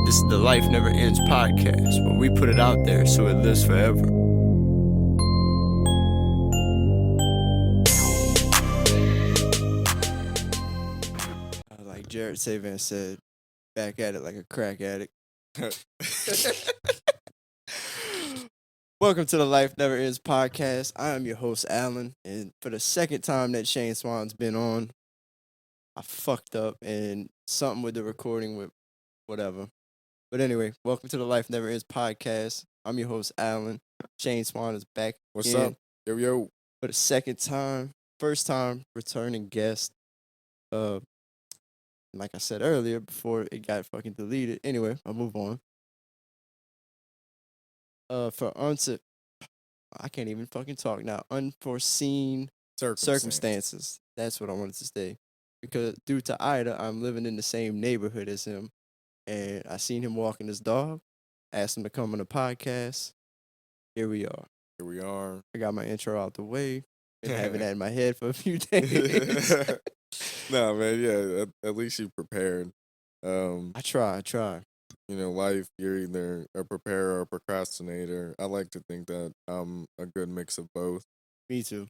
This is the Life Never Ends podcast, where we put it out there so it lives forever. Like Jared Savan said, back at it like a crack addict. Welcome to the Life Never Ends podcast. I am your host, Alan, and for the second time that Swan's been on, I fucked up and something with the recording with whatever. But anyway, welcome to the Life Never Ends podcast. I'm your host, Alan. Swan is back. What's up? Yo. For the second time, first time returning guest. Like I said earlier, before it got fucking deleted. Anyway, I'll move on. I can't even fucking talk now. Unforeseen circumstances. That's what I wanted to say. Because due to Ida, I'm living in the same neighborhood as him. And I seen him walking his dog. Asked him to come on the podcast. Here we are. I got my intro out the way. Been having that in my head for a few days. Nah, man, yeah, at least you prepared. I try. You know, life, you're either a preparer or a procrastinator. I like to think that I'm a good mix of both. Me too.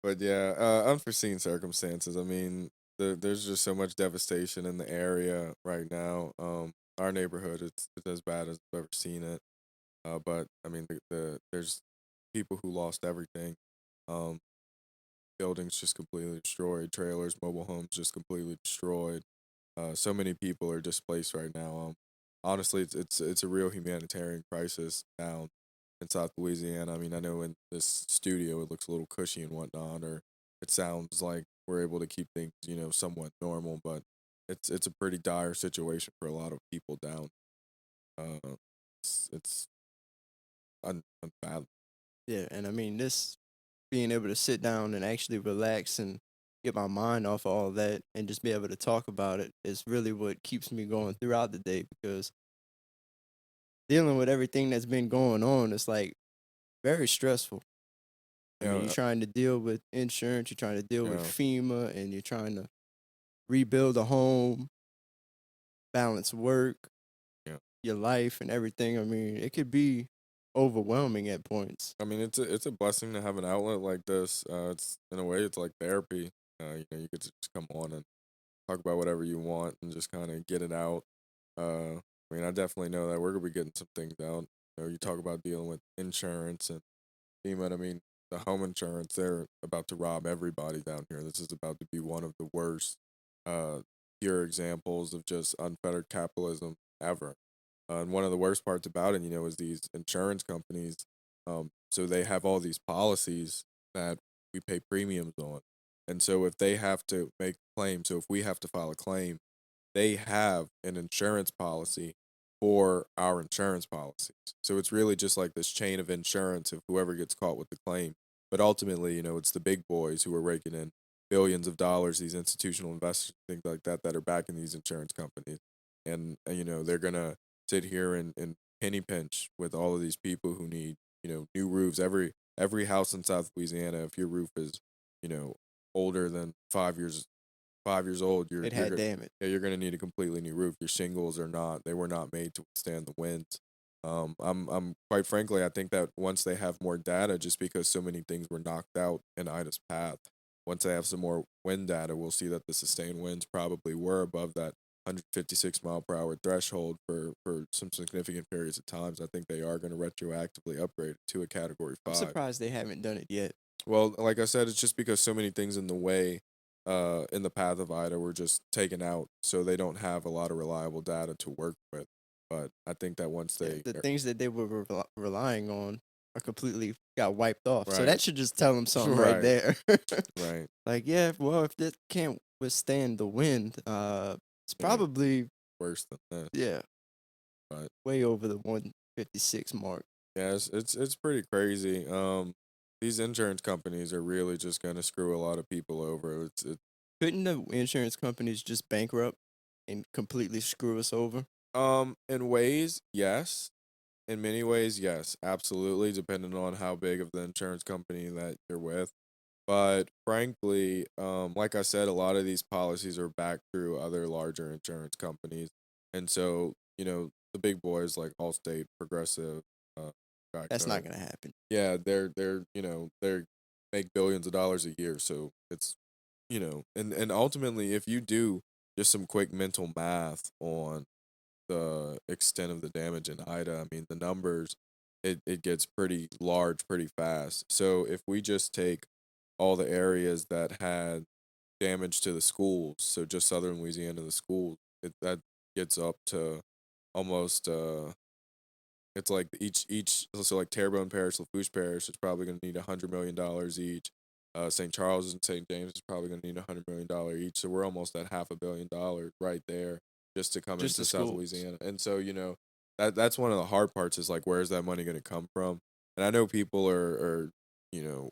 But yeah, unforeseen circumstances. I mean, there's just so much devastation in the area right now. Our neighborhood, it's as bad as I've ever seen it. But I mean, there's people who lost everything. Buildings just completely destroyed, trailers, mobile homes just completely destroyed. So many people are displaced right now. Honestly, it's a real humanitarian crisis down in South Louisiana. I mean, I know in this studio it looks a little cushy and whatnot, or it sounds like we're able to keep things, somewhat normal, but it's a pretty dire situation for a lot of people down. It's unfathomable. Yeah, and I mean, this being able to sit down and actually relax and get my mind off of all that and just be able to talk about it is really what keeps me going throughout the day, because dealing with everything that's been going on is like very stressful. I mean, you're trying to deal with insurance, you're trying to deal with FEMA, and you're trying to rebuild a home, balance work, your life, and everything. I mean, it could be overwhelming at points. I mean, it's a blessing to have an outlet like this. It's in a way, it's like therapy. You get to just come on and talk about whatever you want and just kind of get it out. I mean, I definitely know that we're gonna be getting some things out. You talk about dealing with insurance and FEMA. I mean, the home insurance, they're about to rob everybody down here. This is about to be one of the worst, pure examples of just unfettered capitalism ever. And one of the worst parts about it, is these insurance companies. So they have all these policies that we pay premiums on. And so if they have to make a claim, so if we have to file a claim, they have an insurance policy for our insurance policies. So it's really just like this chain of insurance of whoever gets caught with the claim. But ultimately, it's the big boys who are raking in billions of dollars, these institutional investors, things like that are backing these insurance companies. And they're going to sit here and penny pinch with all of these people who need, new roofs. Every house in South Louisiana, if your roof is, older than 5 years old, damage. Yeah, you're gonna need a completely new roof. Your shingles they were not made to withstand the winds. I'm quite frankly, I think that once they have more data, just because so many things were knocked out in Ida's path, once they have some more wind data, we'll see that the sustained winds probably were above that 156 mile per hour threshold for some significant periods of times. I think they are going to retroactively upgrade it to a category 5. I'm surprised they haven't done it yet. Well, like I said, it's just because so many things in the way, in the path of Ida were just taken out, so they don't have a lot of reliable data to work with. But I think that once the things that they were relying on are completely got wiped off. Right. So that should just tell them something right there. Right. Like, yeah, well, if this can't withstand the wind, it's probably worse than this. Yeah. But way over the 156 mark. Yeah, it's pretty crazy. These insurance companies are really just gonna screw a lot of people over. Couldn't the insurance companies just bankrupt and completely screw us over? In ways, yes. In many ways, yes, absolutely, depending on how big of the insurance company that you're with. But frankly, like I said, a lot of these policies are backed through other larger insurance companies. And so, the big boys like Allstate, Progressive, uh, That's Geico, not gonna happen. yeah, they're make billions of dollars a year, so it's and ultimately, if you do just some quick mental math on the extent of the damage in Ida, I mean, the numbers, it gets pretty large pretty fast. So if we just take all the areas that had damage to the schools, so just southern Louisiana, the schools, that gets up to almost it's like each so like Terrebonne Parish, Lafourche Parish is probably going to need $100 million each. St. Charles and St. James is probably going to need $100 million each. So we're almost at $500 million right there just to come Just the into South schools. Louisiana. And so that's one of the hard parts is like where's that money going to come from? And I know people are you know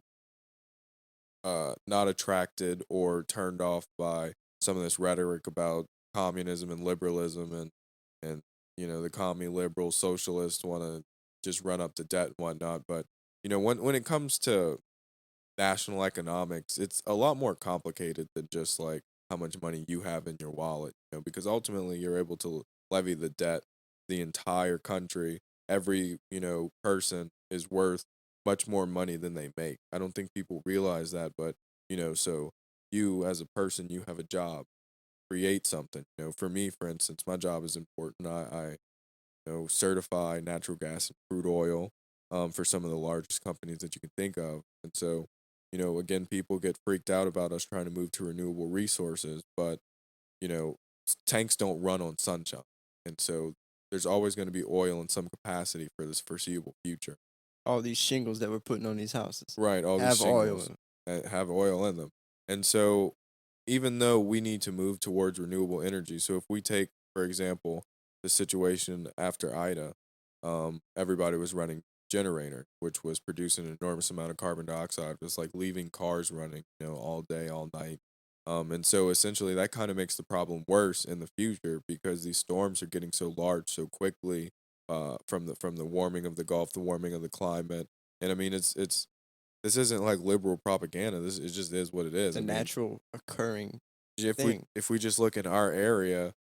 not attracted or turned off by some of this rhetoric about communism and liberalism and the commie liberal socialists want to just run up to debt and whatnot. But when it comes to national economics, it's a lot more complicated than just like how much money you have in your wallet, because ultimately you're able to levy the debt the entire country. Every, person is worth much more money than they make. I don't think people realize that, but so you as a person, you have a job, create something. For me, for instance, my job is important. I certify natural gas and crude oil for some of the largest companies that you can think of. And so, again, people get freaked out about us trying to move to renewable resources, but, you know, tanks don't run on sunshine. And so there's always going to be oil in some capacity for this foreseeable future. All these shingles that we're putting on these houses Right, all these have oil shingles in 'em. that have oil in them. And so even though we need to move towards renewable energy, so if we take, for example, the situation after Ida, everybody was running generator, which was producing an enormous amount of carbon dioxide. It was like leaving cars running, all day, all night. And so essentially that kind of makes the problem worse in the future because these storms are getting so large so quickly from the warming of the Gulf, the warming of the climate. And I mean it's this isn't like liberal propaganda. This it just is what it It's is. a I mean, natural occurring if we thing. if we just look in our area,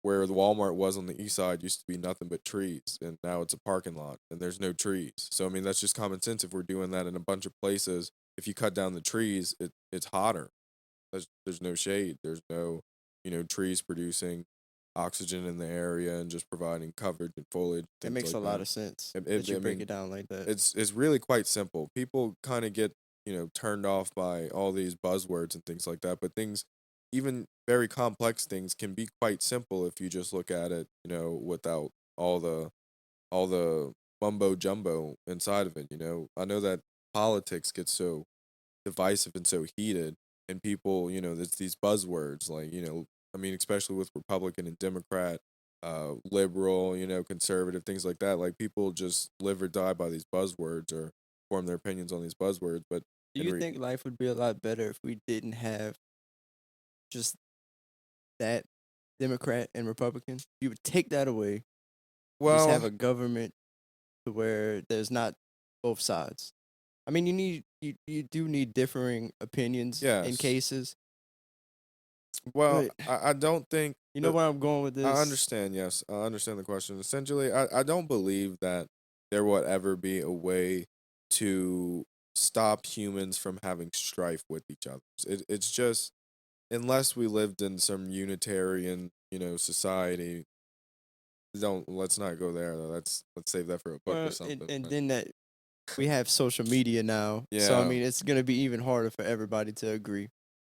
where the Walmart was on the east side used to be nothing but trees, and now it's a parking lot and there's no trees. So I mean, that's just common sense. If we're doing that in a bunch of places, if you cut down the trees, it's hotter. There's no shade. There's no, trees producing oxygen in the area and just providing coverage and foliage, It things makes like a lot that. of sense that you I break mean, it down like that. it's really quite simple. People kind of get, turned off by all these buzzwords and things like that, but things even very complex things can be quite simple if you just look at it, without all the all the mumbo jumbo inside of it. I know that politics gets so divisive and so heated and people, there's these buzzwords like, I mean, especially with Republican and Democrat, liberal, conservative, things like that. Like people just live or die by these buzzwords or form their opinions on these buzzwords. But Do in you think life would be a lot better if we didn't have just that Democrat and Republican? You would take that away and just have well, a government to where there's not both sides. I mean, you do need differing opinions in yes. cases, Well, but I don't think you know that where I'm going with I this? understand. Yes, I understand the question. Essentially, I don't believe that there will ever be a way to stop humans from having strife with each other. It's just unless we lived in some unitarian, society. Don't let's not go there though. Let's save that for a book or Well, something. and But then that we have social media now, so I yeah, mean, it's gonna be even harder for everybody to agree.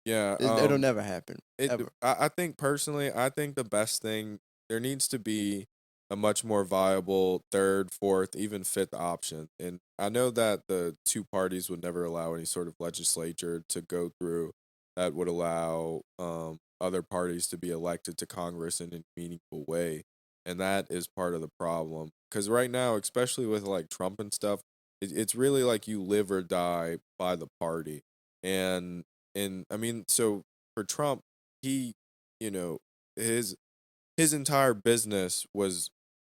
yeah. It'll never happen It ever. I think personally, I think the best thing there needs to be a much more viable third, fourth, even fifth option. And I know that the two parties would never allow any sort of legislature to go through that would allow other parties to be elected to Congress in a meaningful way. And that is part of the problem. Because right now, especially with like Trump and stuff, it's really like you live or die by the party. And and I mean, so for Trump, he, you know, his his entire business was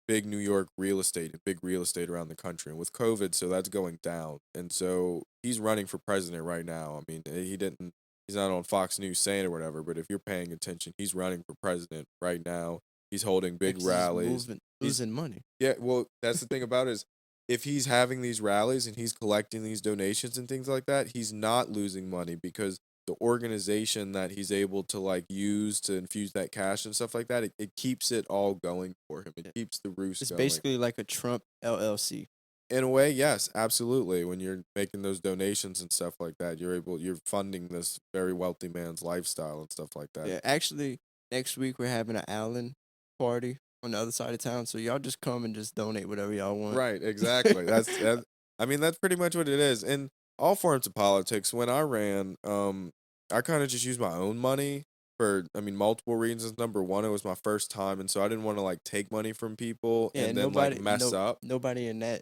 big New York real estate and big real estate around the country. And with COVID, so that's going down. And so he's running for president right now. I mean, he's not on Fox News saying it or whatever, but if you're paying attention, he's running for president right now. He's holding Yeah, big 'cause he's rallies. moving He's losing money. Yeah, well, that's the thing about it is if he's having these rallies and he's collecting these donations and things like that, he's not losing money because the organization that he's able to like use to infuse that cash and stuff like that, it keeps it all going for him. It Yeah. keeps the roost It's going. basically like a Trump LLC. In a way, yes, absolutely. When you're making those donations and stuff like that, you're funding this very wealthy man's lifestyle and stuff like that. Yeah, actually, next week we're having an Allen party on the other side of town, so y'all just come and just donate whatever y'all want. Right, exactly. I mean, that's pretty much what it is. In all forms of politics, when I ran, I kind of just used my own money for, I mean, multiple reasons. Number one, it was my first time, and so I didn't want to like take money from people Yeah, and and then like mess up. nobody in that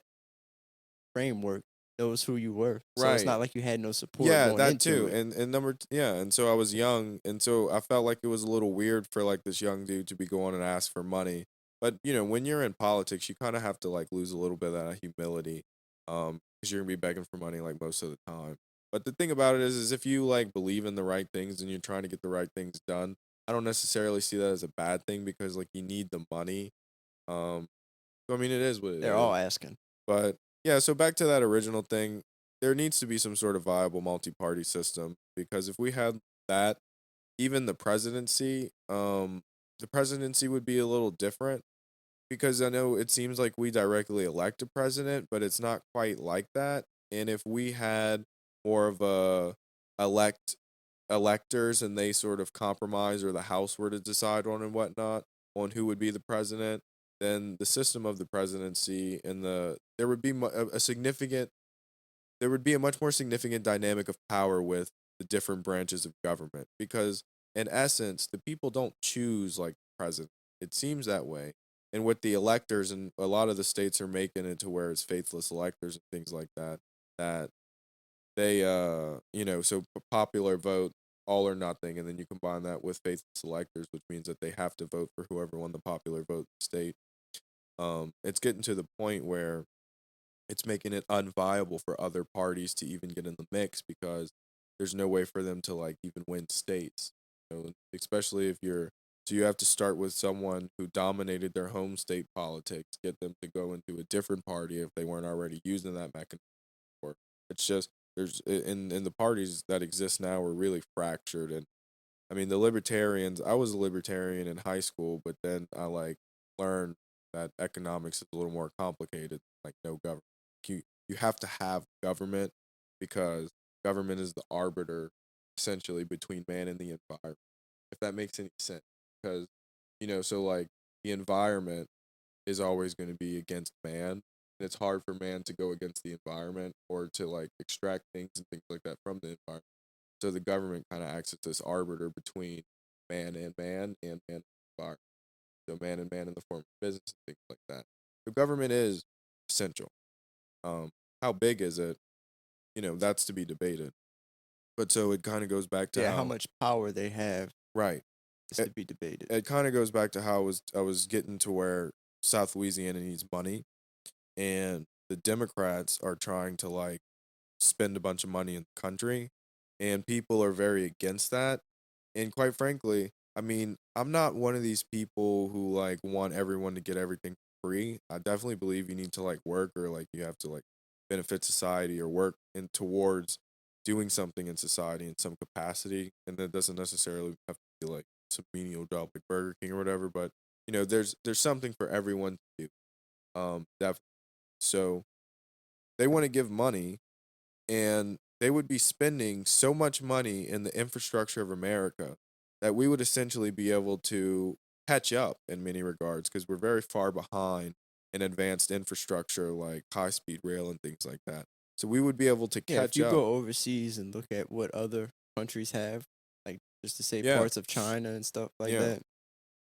framework knows who you were, so it's Right. not like you had no support Yeah, going that into too. it. Yeah, and so I was young, and so I felt like it was a little weird for like this young dude to be going and ask for money. But when you're in politics, you kind of have to like lose a little bit of that humility, because you're gonna be begging for money like most of the time. But the thing about it is if you like believe in the right things and you're trying to get the right things done, I don't necessarily see that as a bad thing because like you need the money. Um, so I mean, it is what it They're is. all asking. But yeah, so back to that original thing, there needs to be some sort of viable multi-party system because if we had that, even the presidency would be a little different because I know it seems like we directly elect a president, but it's not quite like that. And if we had more of a elect electors and they sort of compromise or the House were to decide on and whatnot on who would be the president, then the system of the presidency and there would be a significant there would be a much more significant dynamic of power with the different branches of government because in essence the people don't choose like the president. It seems that way. And with the electors and a lot of the states are making it to where it's faithless electors and things like that that they so popular vote all or nothing and then you combine that with faithless electors which means that they have to vote for whoever won the popular vote in the state. It's getting to the point where it's making it unviable for other parties to even get in the mix because there's no way for them to like even win states. Especially if you're so you have to start with someone who dominated their home state politics, get them to go into a different party if they weren't already using that mechanism. Or it's just in the parties that exist now are really fractured. And I mean the libertarians. I was a libertarian in high school, but then I like learned that economics is a little more complicated. Like no government, you have to have government because government is the arbiter essentially between man and the environment. If that makes any sense, because so like the environment is always going to be against man. And it's hard for man to go against the environment or to like extract things and things like that from the environment. So the government kind of acts as this arbiter between man and man and environment. So man and man in the form of business and things like that. The government is essential. Um, how big is it? That's to be debated. But so it kind of goes back to Yeah, how how much power they have right. is to It be debated. it kind of goes back to how I was getting to where South Louisiana needs money and the Democrats are trying to like spend a bunch of money in the country and people are very against that. And quite frankly, I mean, I'm not one of these people who like want everyone to get everything free. I definitely believe you need to like work or like you have to like benefit society or work in towards doing something in society in some capacity. And that doesn't necessarily have to be like some menial job like Burger King or whatever, but there's something for everyone to do. Definitely. So they want to give money and they would be spending so much money in the infrastructure of America that we would essentially be able to catch up in many regards because we're very far behind in advanced infrastructure like high speed rail and things like that. So we would be able to Yeah, if catch you up. go overseas and look at what other countries have, like just to say Yeah, parts of China and stuff like yeah. that,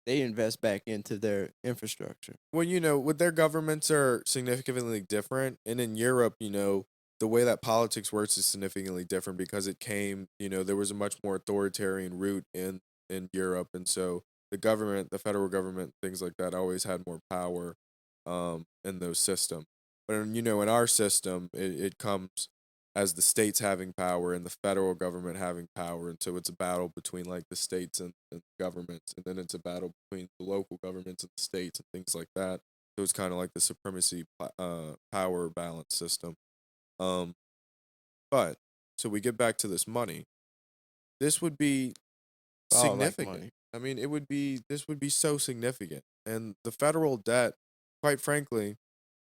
they invest back into their infrastructure. Well, with their governments are significantly different, and in Europe, the way that politics works is significantly different because it came, there was a much more authoritarian route in Europe, and so the federal government, things like that, always had more power, in those systems. But in our system, it comes as the states having power and the federal government having power, and so it's a battle between like the states and governments, and then it's a battle between the local governments and the states and things like that. So it's kind of like the supremacy power balance system. Um, but so we get back to this money. This would be All like significant. money. I mean, this would be so significant. And the federal debt, quite frankly,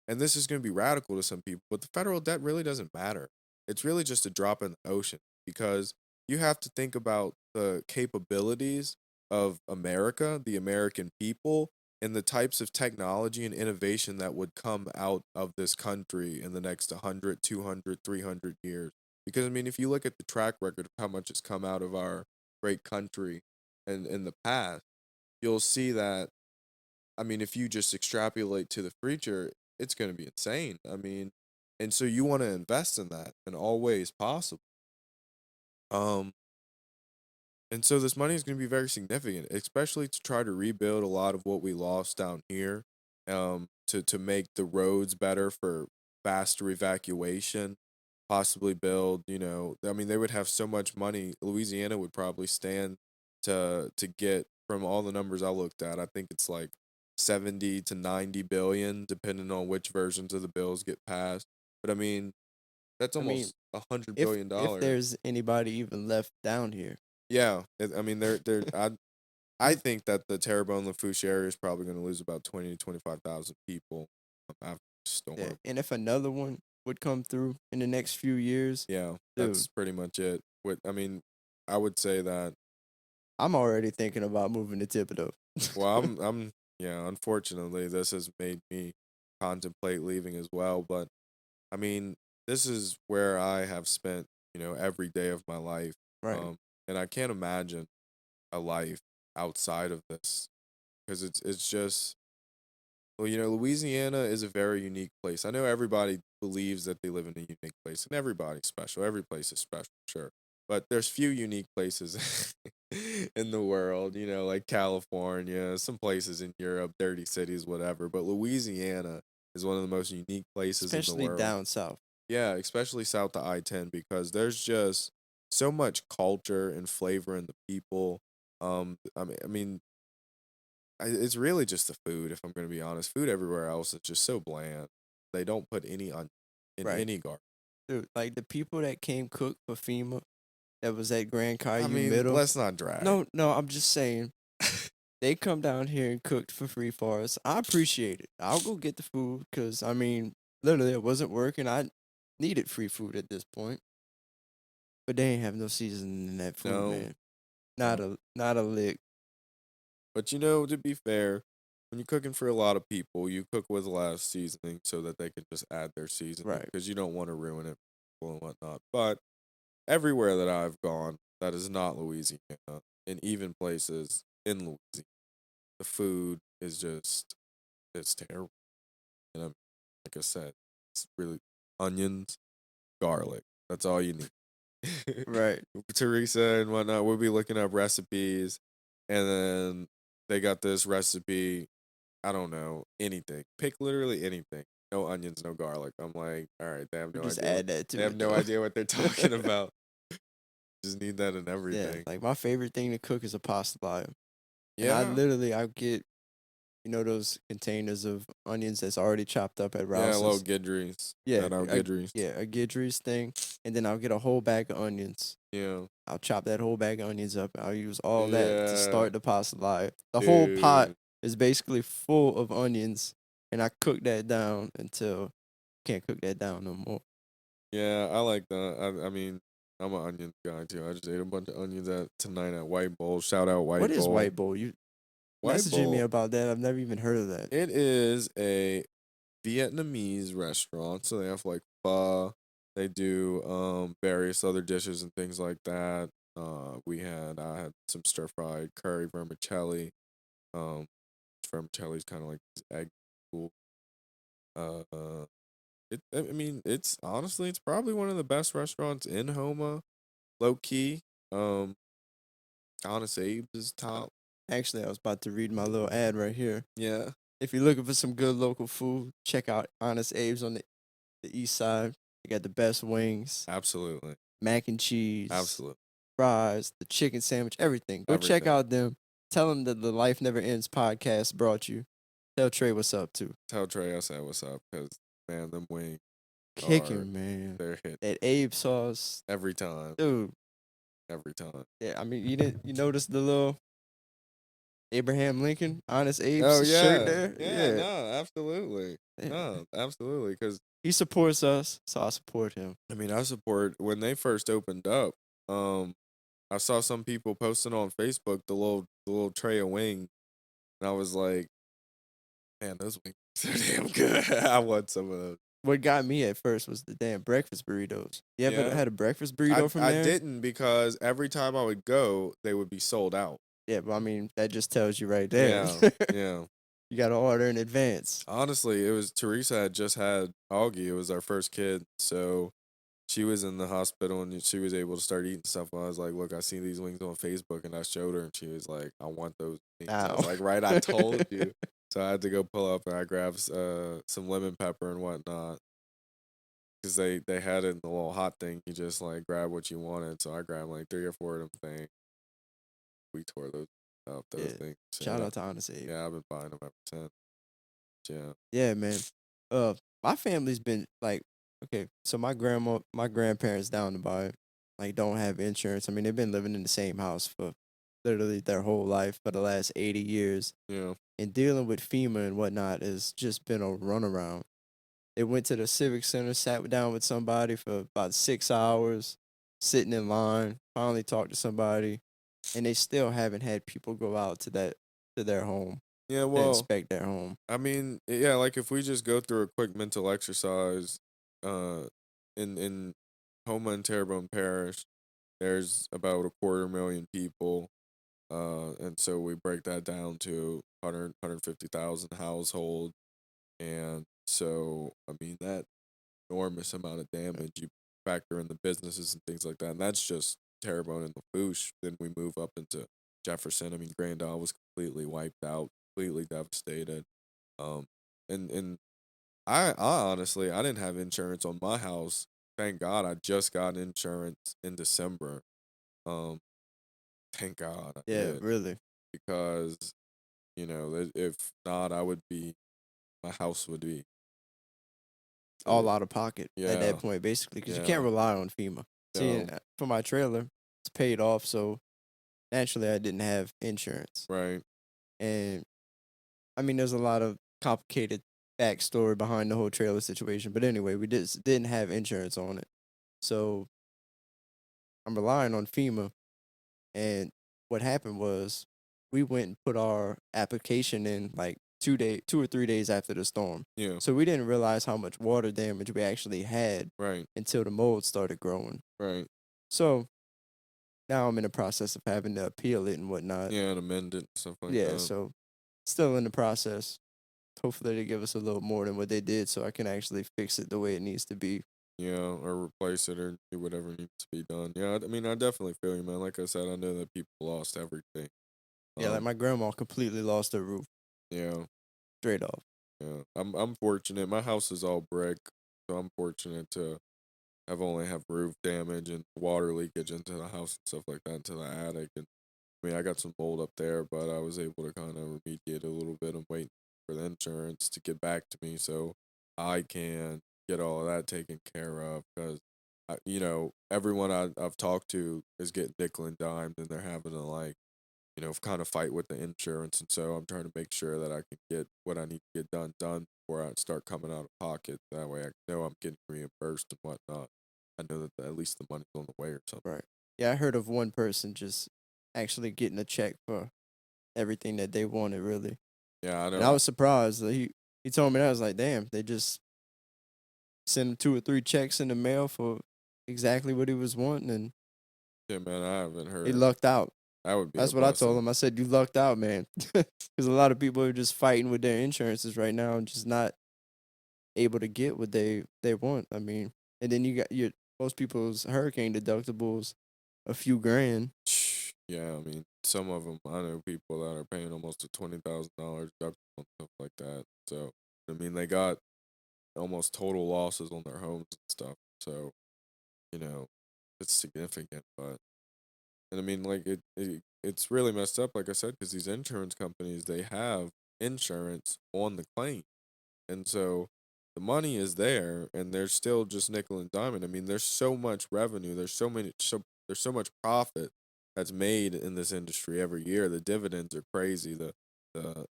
and this is going to be radical to some people, but the federal debt really doesn't matter. It's really just a drop in the ocean because you have to think about the capabilities of America, the American people, and the types of technology and innovation that would come out of this country in the next 100, 200, 300 years. Because, I mean, if you look at the track record of how much has come out of our great country and in the past, you'll see that I mean, if you just extrapolate to the future, it's going to be insane. I mean, and so you want to invest in that in all ways possible. Um, and so this money is going to be very significant, especially to try to rebuild a lot of what we lost down here, to make the roads better for faster evacuation, possibly build, I mean, they would have so much money. Louisiana would probably stand to get from all the numbers I looked at. I think it's like 70 to 90 billion, depending on which versions of the bills get passed. But I mean, that's I mean, almost $100 if billion if dollars. there's anybody even left down here, Yeah, I mean, they're I you think that the Terrebonne Lafourche area is probably going to lose about 20 to 25,000 people after the yeah. storm. And if another one would come through in the next few years, Yeah, dude, that's pretty much it. I mean, I would say that. I'm already thinking about moving to Thibodeau. Well, yeah. Unfortunately, this has made me contemplate leaving as well. But I mean, this is where I have spent, every day of my life. Right, And I can't imagine a life outside of this because it's just well, Louisiana is a very unique place. I know everybody believes that they live in a unique place, and everybody's special. Every place is special, sure. But there's few unique places in the world, like California, some places in Europe, dirty cities, whatever. But Louisiana is one of the most unique places in the especially world. down south. Yeah, especially south of I-10 because there's just so much culture and flavor in the people. I mean, it's really just the food, if I'm gonna be honest. Food everywhere else is just so bland. They don't put any on in Right, any garden. dude. Like the people that came cook for FEMA that was at Grand I Caillou mean, Middle. let's not drag. No, no, I'm just saying they come down here and cooked for free for us. I appreciate it. I'll go get the food because I mean, literally, it wasn't working. I needed free food at this point, but they ain't have no seasoning in that food, No, man. no. Not a lick. But to be fair, when you're cooking for a lot of people, you cook with a lot of seasoning so that they can just add their seasoning Right. because you don't want to ruin it for people and whatnot. But everywhere that I've gone that is not Louisiana, and even places in Louisiana, the food is just it's terrible. And like I said, it's really onions, garlic. That's all you need. Right. Teresa and whatnot, we'll be looking up recipes, and then they got this recipe. I don't know anything. Pick literally anything. No onions, no garlic. I'm like, all right, they have We no just idea what add that they to have it no though. idea what they're talking about. Just need that in Yeah, everything. like my favorite thing to cook is a pasta bottom. And Yeah, I get those containers of onions that's already chopped up at yeah, low Rouse's. Gidries. Yeah, Shout out Gidries. a Guidry's thing, and then I'll get a whole bag of onions. Yeah, I'll chop that whole bag of onions up. I'll use all that to yeah, start the pasta live. The whole pot dude. is basically full of onions, and I cook that down until can't cook that down no more. Yeah, I like that. I mean, I'm an onion guy too. I just ate a bunch of onions tonight at White Bowl. Shout out What White is Bowl. white bowl? You White messaging me Bowl. about that? I've never even heard of that. It is a Vietnamese restaurant, so they have like pho. They do various other dishes and things like that. I had some stir fried curry vermicelli. Um, vermicelli is kind of like this egg pool. Uh, I mean, it's honestly, it's probably one of the best restaurants in Homa. Low key. Um, Honest Abe's is Uh, top. Actually, I was about to read my little ad right here. Yeah. If you're looking for some good local food, check out Honest Abe's on the east side. They got the best wings, Absolutely. mac and cheese, Absolutely. fries, the chicken sandwich, everything. Go check Everything. out them. Tell them that the Life Never Ends podcast brought you. Tell Trey what's up too. Tell Trey I said what's up, because man, them wings are Kicking, man. they're hit That Abe sauce, every time. dude. Every time. Yeah, I mean, you notice the little Abraham Lincoln, Honest Oh Abe's shirt yeah. there? Yeah, Yeah. no, absolutely. Yeah. No, absolutely. Because He supports us, so I support him. I mean, I support when they first opened up. I saw some people posting on Facebook the little tray of wings, and I was like, man, those wings are so damn good. I want some of those. What got me at first was the damn breakfast burritos. You ever Yeah, had a breakfast I burrito from I there? didn't, because every time I would go, they would be sold out. Yeah, but I mean, that just tells you right there. Yeah, yeah. You got to order in advance. Honestly, it was Teresa had just had Augie. It was our first kid, so she was in the hospital and she was able to start eating stuff. And I was like, "Look, I see these wings on Facebook," and I showed her, and she was like, "I want those wings." I Ow. was like, "Right, I told you." So I had to go pull up and I grabbed some lemon pepper and whatnot, because they had it in the little hot thing. You just like grab what you wanted. So I grabbed like 3 or 4 of them things. We tore those up, those Yeah. things. So Shout yeah, out to Honest Abe. yeah, I've been buying them ever since. Yeah, Yeah, man. Uh, my family's been like, okay, so my grandparents down the by, like, don't have insurance. I mean, they've been living in the same house for literally their whole life for the last 80 years. yeah, And dealing with FEMA and whatnot has just been a runaround. They went to the Civic Center, sat down with somebody for about 6 hours, sitting in line, finally talked to somebody, and they still haven't had people go out to their home yeah. to Well, inspect their home. I mean, yeah, like if we just go through a quick mental exercise, uh, in Houma and Terrebonne Parish, there's about 250,000 people, and so we break that down to 150,000 households, and so I mean that enormous amount of damage. You factor in the businesses and things like that, and that's just Terrebonne and Lafourche. Then we move up into Jefferson. I mean, Grand Isle was completely wiped out, completely devastated. Um, and I honestly I didn't have insurance on my house. Thank God I just got insurance in December. Um, thank God I Yeah, did, really. because if not I would be my house would be uh, All out of pocket at that yeah, point, basically, because you can't yeah, rely on FEMA. See, no, and for my trailer, it's paid off, so naturally I didn't have insurance. right, And I mean, there's a lot of complicated backstory behind the whole trailer situation. But anyway, we just didn't have insurance on it. So I'm relying on FEMA. And what happened was we went and put our application in like 2 or 3 days after the storm. yeah, So we didn't realize how much water damage we actually had right, until the mold started growing. right, So now I'm in the process of having to appeal it and whatnot. yeah, and amend it, stuff like Yeah, that. so still in the process. Hopefully they give us a little more than what they did so I can actually fix it the way it needs to be. Yeah, or replace it or do whatever needs to be done. Yeah, I mean, I definitely feel you, man. Like I said, I know that people lost everything. Yeah, like Um, my grandma completely lost her roof yeah, straight off. yeah. I'm fortunate. My house is all brick, so I'm fortunate to have roof damage and water leakage into the house and stuff like that, into the attic. And I mean, I got some mold up there, but I was able to kind of remediate a little bit and wait for the insurance to get back to me so I can get all of that taken care of. Because, everyone I've talked to is getting nickel and dimed, and they're having to, like, kind of fight with the insurance. And so I'm trying to make sure that I can get what I need to get done before I start coming out of pocket. That way I know I'm getting reimbursed and whatnot. I know that at least the money's on the way or something. Right. Yeah, I heard of one person just actually getting a check for everything that they wanted, really. Yeah, I And know. I was surprised. He told me that. I was like, damn, they just sent him 2 or 3 checks in the mail for exactly what he was wanting, and Yeah, man, I haven't he heard. lucked out. That would be a That's what I told blessing. him. I said, you lucked out, man. Because a lot of people are just fighting with their insurances right now and just not able to get what they want. I mean, and then you got your most people's hurricane deductibles a few grand. Yeah, I mean, some of them, I know people that are paying almost a $20,000 deductible and stuff like that. So, I mean, they got almost total losses on their homes and stuff. So, you know, it's significant, but and I mean, like it's really messed up, like I said, because these insurance companies they have insurance on the claim, and so the money is there, and they're still just nickel and diamond. I mean, there's so much revenue, there's so much profit that's made in this industry every year. The dividends are crazy. The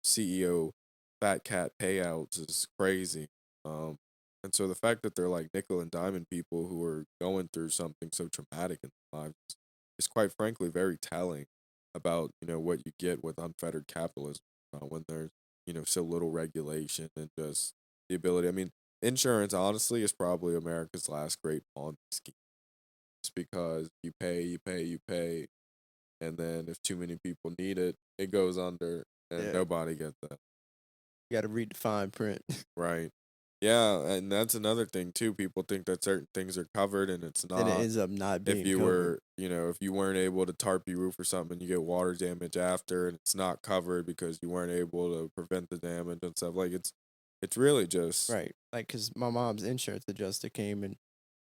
CEO fat cat payouts is crazy. Um, and so the fact that they're like nickel and diamond people who are going through something so traumatic in their lives is quite frankly very telling about what you get with unfettered capitalism when there's so little regulation and just the ability. I mean, insurance honestly is probably America's last great Ponzi scheme. It's because you pay, you pay, you pay, and then if too many people need it, it goes under, and Yeah, nobody gets that. you got to read the fine print. Right. Yeah, and that's another thing too. People think that certain things are covered and it's Then it not. ends up not If being you covered. were, if you weren't able to tarp your roof or something, you get water damage after, and it's not covered because you weren't able to prevent the damage and stuff. Like it's really just Right. Like, cause my mom's insurance adjuster came and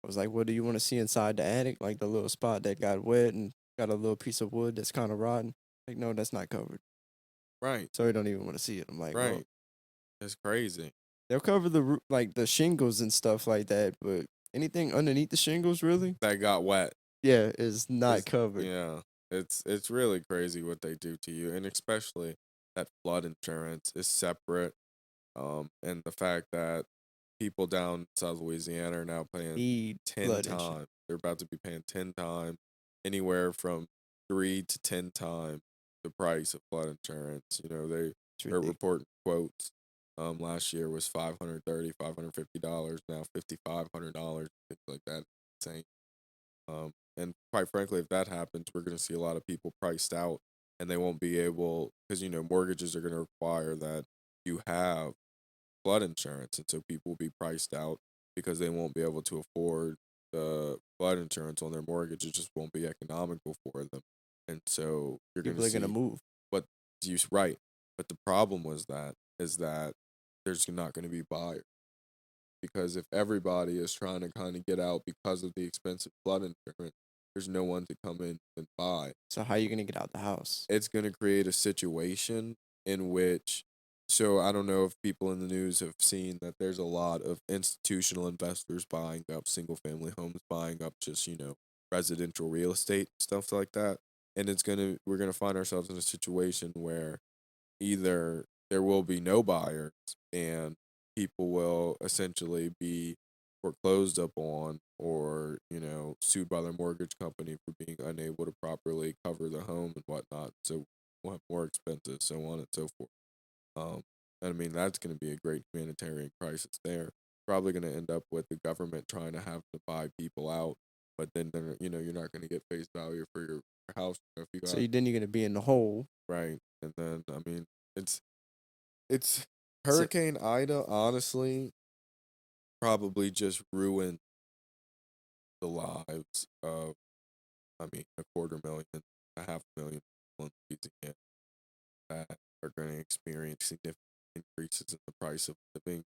was like, "What do you want to see inside the attic? Like the little spot that got wet and got a little piece of wood that's kind of rotten." Like, no, that's not covered. right, So we don't even want to see it. I'm like, well, right. It's crazy. they'll cover the like the shingles and stuff like that, but anything underneath the shingles, really, That got wet. yeah, is not Is covered. yeah. It's really crazy what they do to you, and especially that flood insurance is separate. And the fact that people down in South Louisiana are now paying Need 10 flood insurance. times. They're about to be paying 10 times, anywhere from 3 to 10 times the price of flood insurance. It's they're ridiculous. reporting quotes. Last year was $550, now $5,500, things like that. Insane. And quite frankly, if that happens, we're going to see a lot of people priced out, and they won't be able because mortgages are going to require that you have flood insurance, and so people will be priced out because they won't be able to afford the flood insurance on their mortgage. It just won't be economical for them, and so you're going to People are gonna see move. what you right. But the problem is that there's not going to be buyers because if everybody is trying to kind of get out because of the expensive flood insurance, there's no one to come in and buy. So how are you gonna get out the house? It's going to create a situation in which, so I don't know if people in the news have seen that there's a lot of institutional investors buying up single family homes, buying up just, residential real estate, stuff like that. And we're going to find ourselves in a situation where either there will be no buyers and people will essentially be foreclosed upon or sued by their mortgage company for being unable to properly cover the home and whatnot, so we'll have more expenses, so on and so forth. And I mean that's going to be a great humanitarian crisis there. Probably going to end up with the government trying to have to buy people out, but then you're not going to get face value for your house if you So got then you're gonna be in the hole. right. And then I mean it's it's So Hurricane Ida, honestly, probably just ruined the lives of, I mean, a quarter million, a half million people in Louisiana that are going to experience significant increases in the price of living,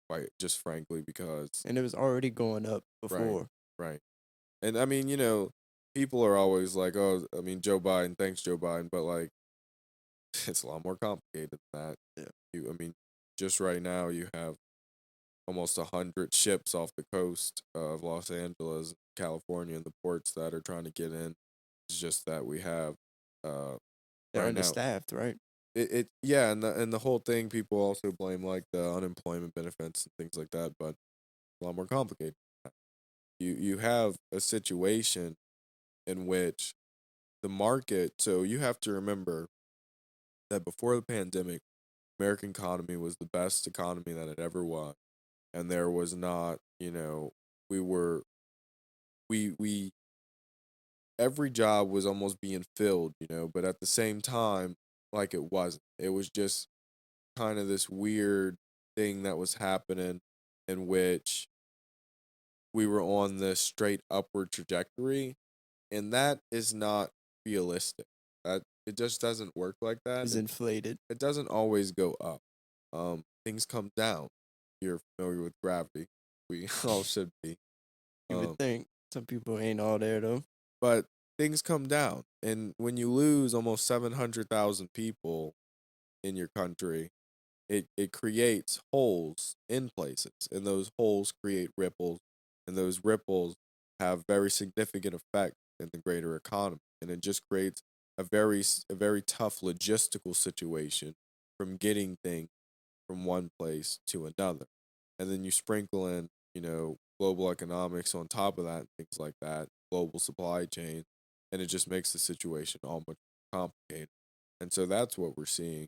quite just frankly, because, and it was already going up right, before. right. And I mean, people are always like, oh, I mean, Joe Biden, thanks, Joe Biden, but like, it's a lot more complicated than that. Yeah. I mean, just right now, you have almost 100 ships off the coast of Los Angeles, California, and the ports that are trying to get in. It's just that we have uh, They're right now. understaffed, right? It yeah, and the whole thing people also blame like the unemployment benefits and things like that, but a lot more complicated. You have a situation in which the market. So you have to remember that before the pandemic, American economy was the best economy that it ever was, and there was not, we were we every job was almost being filled, but at the same time, like it wasn't. It was just kind of this weird thing that was happening in which we were on this straight upward trajectory, and that is not realistic. That it just doesn't work like that, Is and inflated. it doesn't always go up. Things come down. You're familiar with gravity. We all should be. You would Um, think some people ain't all there though. but things come down, and when you lose almost 700,000 people in your country, it creates holes in places, and those holes create ripples, and those ripples have very significant effect in the greater economy, and it just creates a very tough logistical situation from getting things from one place to another. And then you sprinkle in, global economics on top of that, things like that, global supply chain, and it just makes the situation all much more complicated. And so that's what we're seeing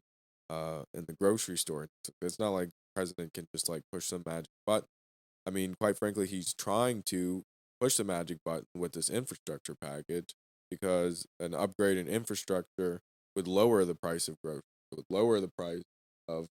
in the grocery store. It's not like the president can just like push some magic button. I mean, quite frankly, he's trying to push the magic button with this infrastructure package because an upgrade in infrastructure would lower the price of groceries. It would lower the price of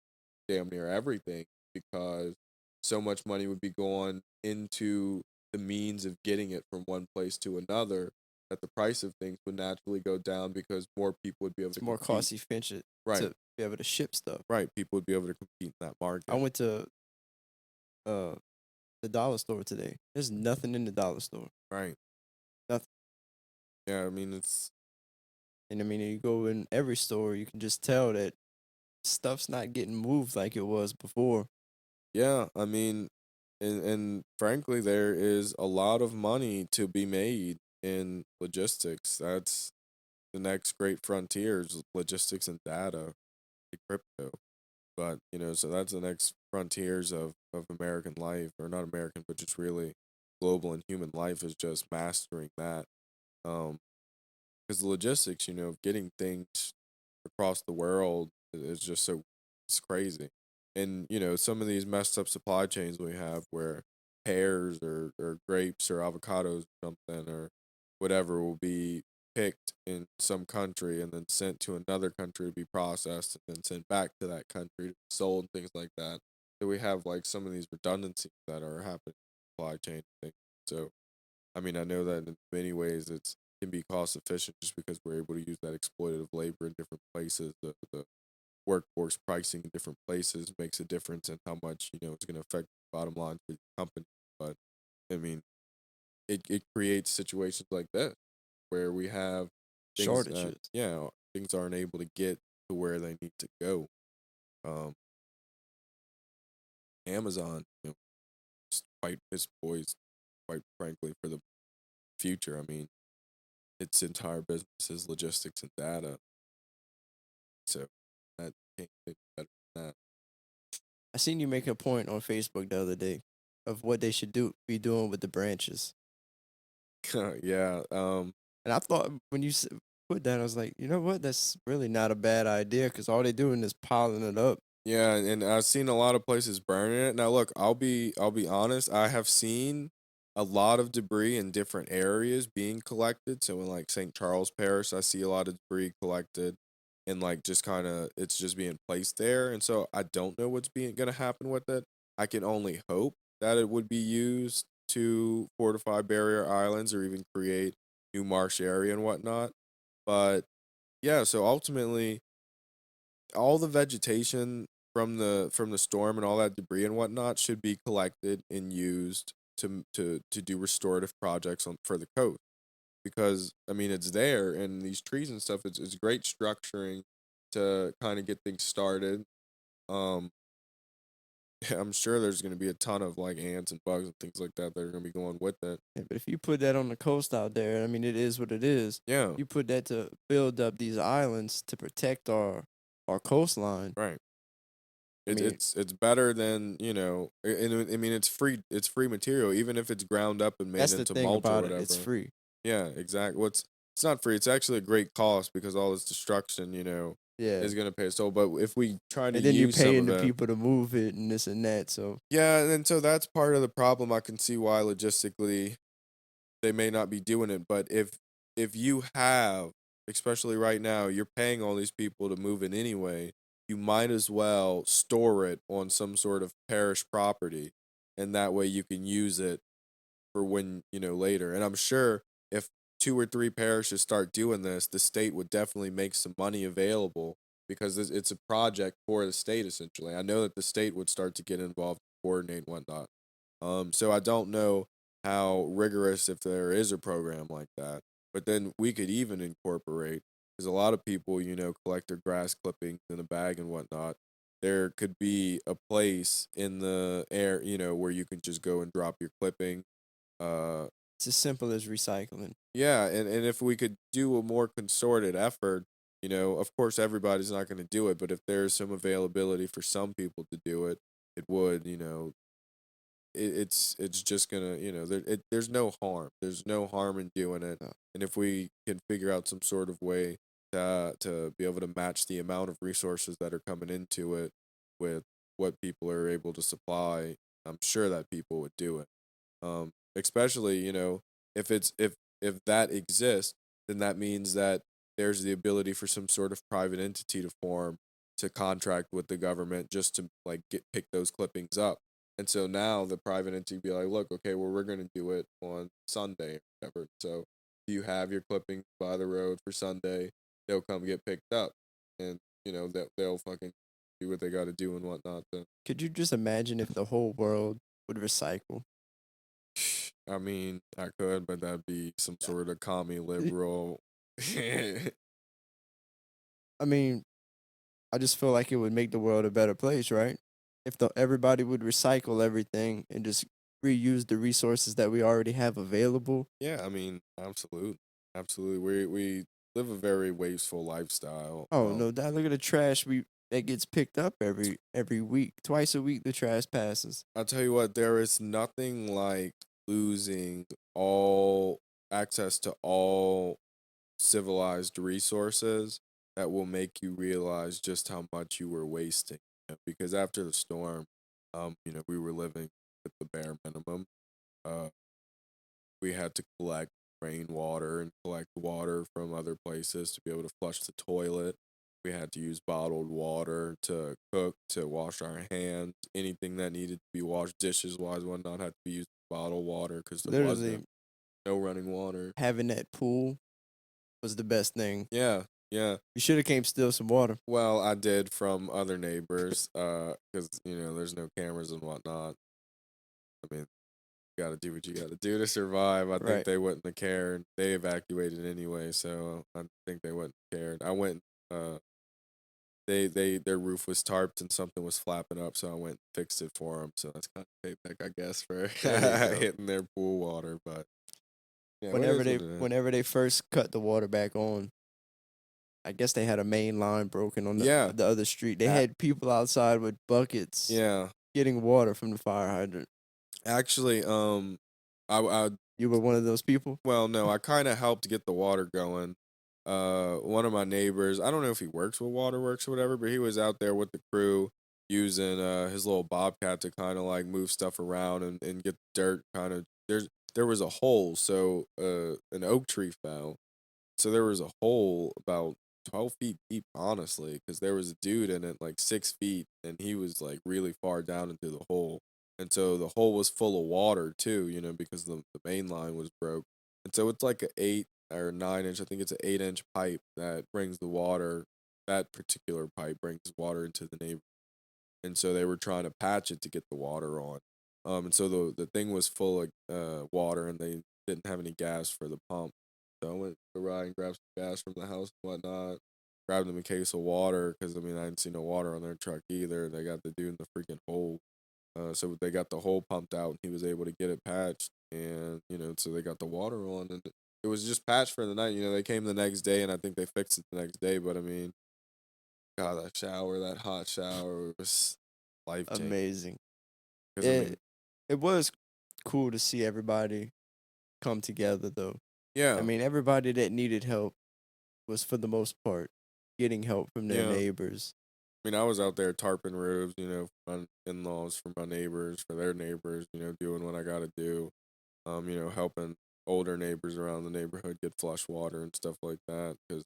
damn near everything because so much money would be going into the means of getting it from one place to another that the price of things would naturally go down because more people would be able It's to more compete. cost efficient Right, to be able to ship stuff. right. People would be able to compete in that I market. went to uh the dollar store today. There's nothing in the dollar store. Right. Nothing. Yeah, I mean it's And I mean, you go in every store, you can just tell that stuff's not getting moved like it was before. yeah, I mean, and frankly, there is a lot of money to be made in logistics. That's the next great frontiers, logistics and data, the crypto. But so that's the next frontiers of American life, or not American, but just really global and human life is just mastering that. Um, because the logistics, of getting things across the world is just so it's crazy. And some of these messed up supply chains we have where pears or grapes or avocados or something or whatever will be picked in some country and then sent to another country to be processed and then sent back to that country to be sold, things like that. So we have like some of these redundancies that are happening in the supply chain thing. So I mean, I know that in many ways it's can be cost efficient just because we're able to use that exploitative labor in different places. The workforce pricing in different places makes a difference in how much it's going to affect the bottom line for the company. But I mean, it creates situations like that where we have things that Shortages. things aren't able to get to where they need to go. Um, Amazon, is quite is poised, quite frankly, for the future. I mean, its entire business is logistics and data. So that can't get better than I seen you make a point on Facebook the other day of what they should be doing with the branches. that. Yeah. And I thought when you put that, I was like, you know what? That's really not a bad idea because all they're doing is piling it up. Yeah, and I've seen a lot of places burning it. Now look, I'll be honest, I have seen a lot of debris in different areas being collected. So in like St. Charles Parish, I see a lot of debris collected and like just kind of it's just being placed there. And so I don't know what's being gonna happen with it. I can only hope that it would be used to fortify barrier islands or even create new marsh area and whatnot. But yeah, so ultimately all the vegetation from the storm and all that debris and whatnot should be collected and used to do restorative projects on for the coast because I mean it's there and these trees and stuff it's great structuring to kind of get things started. Um, I'm sure there's going to be a ton of like ants and bugs and things like that that are going to be going with it. Yeah, but if you put that on the coast out there, I mean, it is what it is. Yeah, You put that to build up these islands to protect our coastline. right. I mean, It's better than and I mean it's free material even if it's ground up and made that's the into thing mulch or about it. It's whatever. free. Yeah, exactly. It's not free. It's actually a great cost because all this destruction, Yeah. is gonna pay its toll. But if we try to And then you're use some paying of the it, people to move it and this and that. So yeah, and so that's part of the problem. I can see why logistically they may not be doing it. But if you have, especially right now, you're paying all these people to move it anyway, you might as well store it on some sort of parish property, and that way you can use it for when later. And I'm sure if two or three parishes start doing this, the state would definitely make some money available because it's a project for the state essentially. I know that the state would start to get involved, coordinate and whatnot. So I don't know how rigorous if there is a program like that. But then we could even incorporate, because a lot of people, collect their grass clippings in a bag and whatnot. There could be a place in the air, where you can just go and drop your clipping. Uh, It's as simple as recycling. yeah, and if we could do a more concerted effort, of course everybody's not going to do it, but if there's some availability for some people to do it, it would, it's just gonna, there's no harm. There's no harm in doing it, No. and if we can figure out some sort of way to be able to match the amount of resources that are coming into it with what people are able to supply, I'm sure that people would do it. Especially, if it's if that exists, then that means that there's the ability for some sort of private entity to form to contract with the government just to like pick those clippings up. And so now the private entity be like, look, okay, well, we're gonna do it on Sunday or whatever. So do you have your clippings by the road for Sunday? They'll come get picked up, and they'll fucking do what they got to do and whatnot. Then Could you just imagine if the whole world would recycle? I mean, I could, but that'd be some Uh, sort of commie y- liberal. I mean, I just feel like it would make the world a better place, right? If everybody would recycle everything and just reuse the resources that we already have available. Yeah, I mean, absolutely, absolutely. We live a very wasteful lifestyle. Oh no, that look at the trash we that gets picked up every week, twice a week. The trash passes. I'll tell you what, there is nothing like losing all access to all civilized resources that will make you realize just how much you were wasting. Because after the storm, we were living with the bare minimum. Uh, we had to collect rainwater and collect water from other places to be able to flush the toilet. We had to use bottled water to cook, to wash our hands. Anything that needed to be washed, dishes wise, whatnot, had to be used bottled water because there was Literally, no running water. having that pool was the best thing. Yeah, yeah. You should have came steal some water. Well, I did from other neighbors, because there's no cameras and whatnot. I mean, you gotta do what you gotta do to survive. I think Right. they wouldn't have cared. They evacuated anyway, so I think they wouldn't have cared. I went. Their roof was tarped and something was flapping up, so I went and fixed it for them. So that's kind of payback, I guess, for There you go. hitting their pool water. But yeah, it Whenever is they what it is. whenever they first cut the water back on, I guess they had a main line broken on Yeah, the other street. They a- had people outside with buckets yeah. getting water from the fire hydrant. Actually, I You were one of those people? well, no, I kind of helped get the water going. One of my neighbors, I don't know if he works with Waterworks or whatever, but he was out there with the crew using his little bobcat to kind of like move stuff around and get the dirt kind of there was a hole, so an oak tree fell. So there was a hole about 12 feet deep, honestly, because there was a dude in it like 6 feet, and he was like really far down into the hole. And so the hole was full of water too, because the main line was broke. And so it's like a 8 or 9 inch, I think it's an 8 inch pipe that brings the water. That particular pipe brings water into the neighborhood, and so they were trying to patch it to get the water on. And so the thing was full of water, and they didn't have any gas for the pump. So I went to ride and grabbed some gas from the house and whatnot. Grabbed them a case of water because I mean I didn't see no water on their truck either. They got the dude in the freaking hole. So they got the hole pumped out, and he was able to get it patched, and so they got the water on, and it was just patched for the night. They came the next day, and I think they fixed it the next day. But I mean, God, that shower, that hot shower was life changing. Amazing. Because I mean, It it was cool to see everybody come together though. I yeah, mean, everybody that needed help was for the most part getting help from their yeah. neighbors. I mean, I was out there tarping roofs, for my in-laws, for my neighbors, for their neighbors, doing what I got to do. Helping older neighbors around the neighborhood get flush water and stuff like that because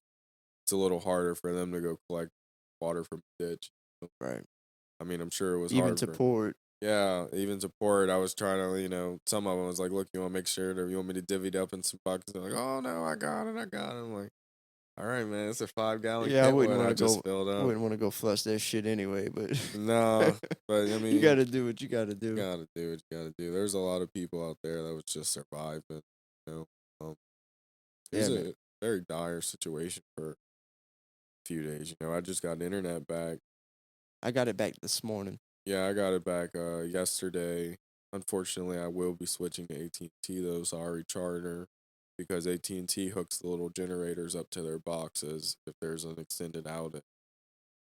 it's a little harder for them to go collect water from a ditch. Right. I mean, I'm sure it was Even hard to for. pour it. Yeah, even support. I was trying to, some of them was like, "Look, you want to make sure that you want me to divvy it up in some buckets?" They're like, "Oh no, I got it, I got it." I'm like, All right, man. It's a 5 gallon Yeah, I kit. wouldn't What want I to just go. filled up. Wouldn't want to go flush that shit anyway. But No, but I you mean, got to do what you got to you do. gotta do what you gotta do. There's a lot of people out there that was just surviving. You know, um, it Yeah, was man. a very dire situation for a few days. You know, I just got internet back. I got it back this morning. Yeah, I got it back yesterday. Unfortunately, I will be switching to AT&T though. Sorry, Charter, because AT&T hooks the little generators up to their boxes if there's an extended outage.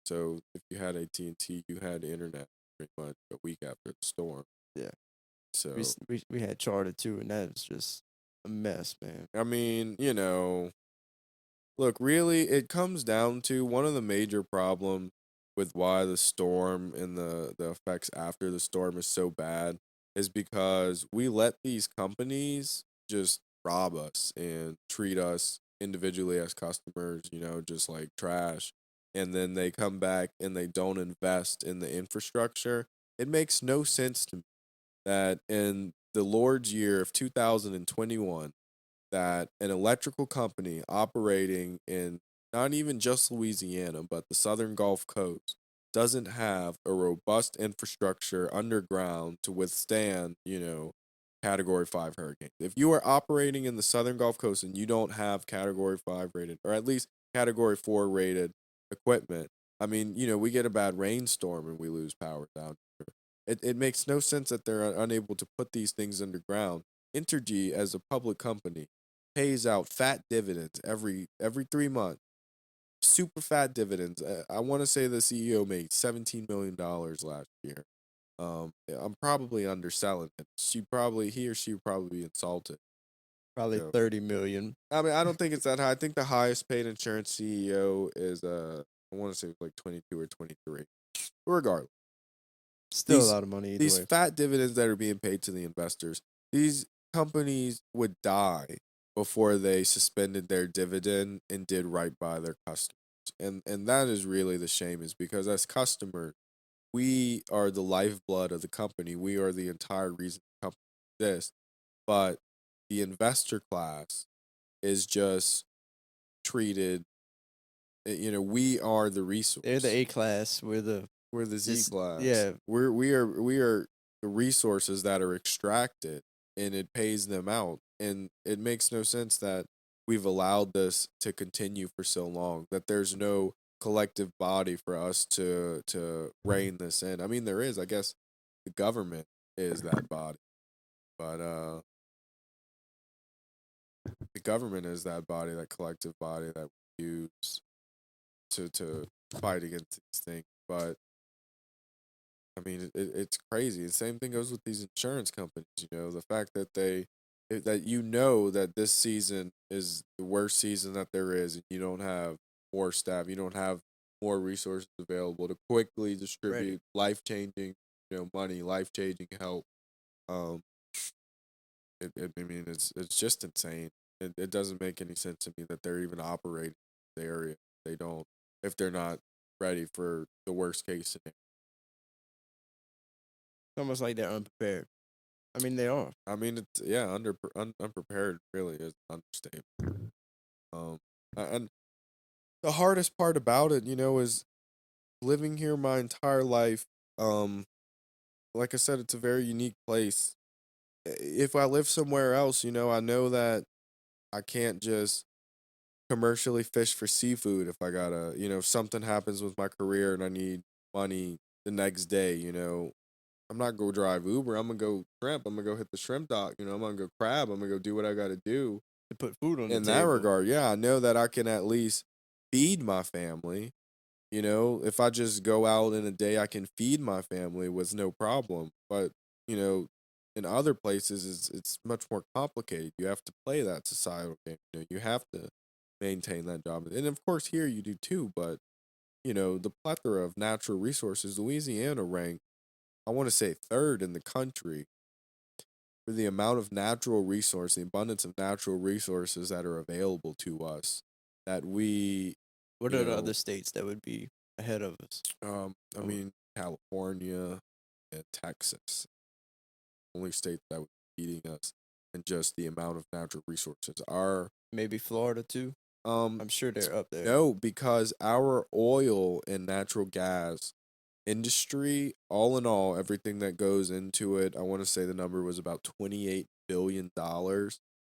So if you had AT&T, you had internet pretty much a week after the storm. Yeah, So we had charter too, and that was just a mess, man. I mean, look, really, it comes down to one of the major problems with why the storm and the effects after the storm is so bad is because we let these companies just rob us and treat us individually as customers, just like trash. And then they come back and they don't invest in the infrastructure. It makes no sense to me that in the Lord's year of 2021, that an electrical company operating in not even just Louisiana, but the southern Gulf Coast doesn't have a robust infrastructure underground to withstand, category 5 hurricanes. If you are operating in the southern Gulf Coast and you don't have category 5 rated, or at least category 4 rated equipment, I mean, we get a bad rainstorm and we lose power down here. It makes no sense that they're unable to put these things underground. Entergy, as a public company, pays out fat dividends every 3 months. Super fat dividends. I want to say the CEO made $17 million last year. Yeah, I'm probably underselling it. He or she would probably be insulted. Probably So 30 million. I mean, I don't think it's that high. I think the highest paid insurance CEO is I want to say it's like 22 or 23. Regardless, Still a these lot of money either these way. fat dividends that are being paid to the investors, these companies would die before they suspended their dividend and did right by their customers. And that is really the shame, is because as customers, we are the lifeblood of the company. We are the entire reason the company exists. But the investor class is just treated, we are the They're the resource. A class. We're the We're the Z just class. yeah. We are the resources that are extracted, and it pays them out. And it makes no sense that we've allowed this to continue for so long, that there's no collective body for us to rein this in. I mean, there is, I guess the government is that body. But the government is that body, that collective body that we use to fight against these things. But I mean, it's crazy. The same thing goes with these insurance companies. The fact that that this season is the worst season that there is, and you don't have more staff, you don't have more resources available to quickly Ready. distribute life changing, money, life changing help. Um, I mean, it's just insane. It doesn't make any sense to me that they're even operating in the area. They don't, if they're not ready for the worst case scenario. It's almost like they're unprepared. I mean, they are. I mean, it's unprepared. Really is an understatement. Um, and the hardest part about it, is living here my entire life. Um, like I said, it's a very unique place. If I live somewhere else, I know that I can't just commercially fish for seafood if I gotta, if something happens with my career and I need money the next day, I'm not gonna drive Uber. I'm gonna go shrimp. I'm gonna go hit the shrimp dock. I'm gonna go crab. I'm gonna go do what I gotta do. To put food on the In that table. regard, yeah, I know that I can at least feed my family. If I just go out in a day, I can feed my family with no problem. But, you know, in other places, it's much more complicated. You have to play that societal game. You have to maintain that job. And of course, here you do too. But, the plethora of natural resources, Louisiana ranked, I want to say, third in the country for the amount of natural resource, the abundance of natural resources that are available to us, that we, What you are the know, other states that would be ahead of us? I Oh, mean, California and Texas, only state that would be beating us in just the amount of natural resources. Our maybe Florida too. Um, I'm sure they're up there. no, because our oil and natural gas industry, all in all, everything that goes into it, I want to say the number was about $28 billion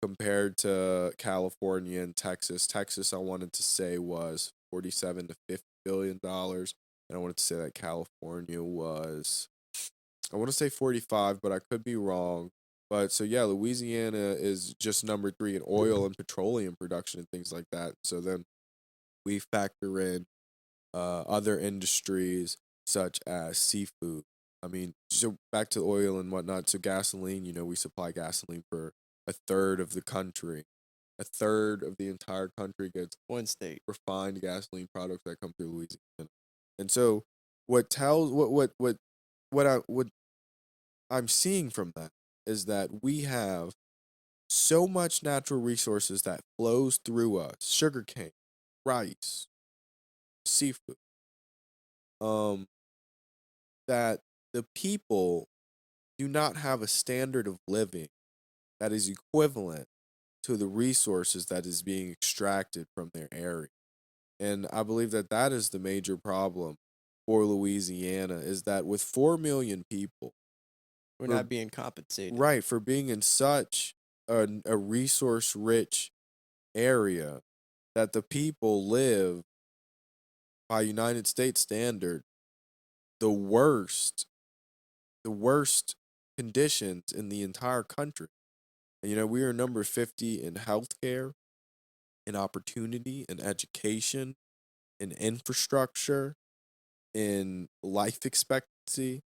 compared to California and Texas. Texas, I wanted to say was 47 to $50 billion, and I wanted to say that California was, I want to say 45, but I could be wrong. But so yeah, Louisiana is just number three in oil and petroleum production and things like that. So then we factor in other industries such as seafood. I mean, so back to oil and whatnot. So gasoline, we supply gasoline for a third of the country. A third of the entire country gets One state. refined gasoline products that come through Louisiana. And so what tells what I'm seeing from that is that we have so much natural resources that flows through us: sugarcane, rice, seafood. Um, that the people do not have a standard of living that is equivalent to the resources that is being extracted from their area. And I believe that that is the major problem for Louisiana, is that with 4 million people, We're for not being compensated. right, for being in such a resource rich area, that the people live by United States standard the worst the worst conditions in the entire country. And we are number 50 in healthcare, in opportunity, in education, in infrastructure, in life expectancy.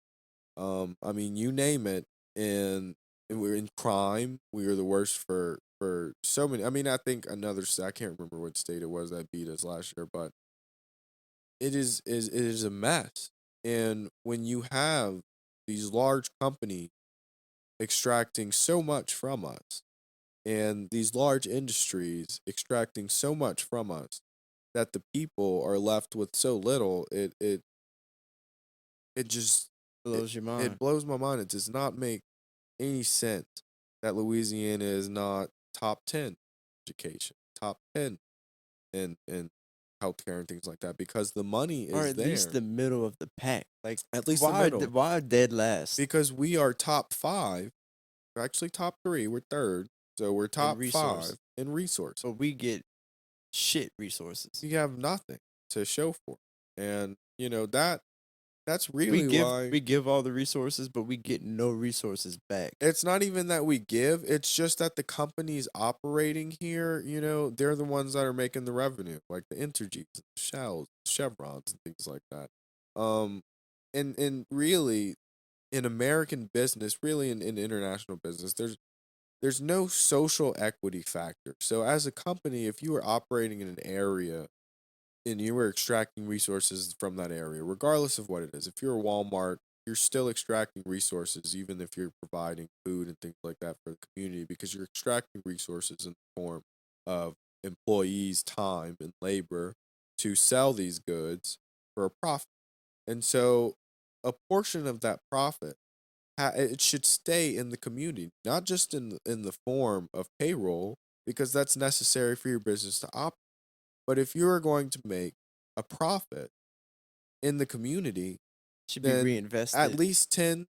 I mean, you name it. And we're in crime. We are the worst for so many. I mean, I think I can't remember what state it was that beat us last year, but it is a mess. And when you have these large companies extracting so much from us, and these large industries extracting so much from us, that the people are left with so little, it just it, Blows your it mind. blows my mind. It does not make any sense that Louisiana is not top 10 education, top 10 in healthcare and things like that, because the money Or is at least there. the middle of the pack. Like At least the middle, why dead last because we are top 5. We're actually top 3, we're third, so we're in top resource, 5 in resources. but we get shit resources. You have nothing to show for it. And that's really why We give all the resources, but we get no resources back. it's not even that we give, it's just that the companies operating here, they're the ones that are making the revenue, like the Entergy, Shells, Chevrons, and things like that. Um, and really, in American business, really in international business, there's no social equity factor. So as a company, if you are operating in an area and you were extracting resources from that area, regardless of what it is. If you're a Walmart, you're still extracting resources, even if you're providing food and things like that for the community, because you're extracting resources in the form of employees' time and labor to sell these goods for a profit. And so a portion of that profit, it should stay in the community, not just in the form of payroll, because that's necessary for your business to operate. But if you're going to make a profit in the community, Should be then at reinvested. least 10,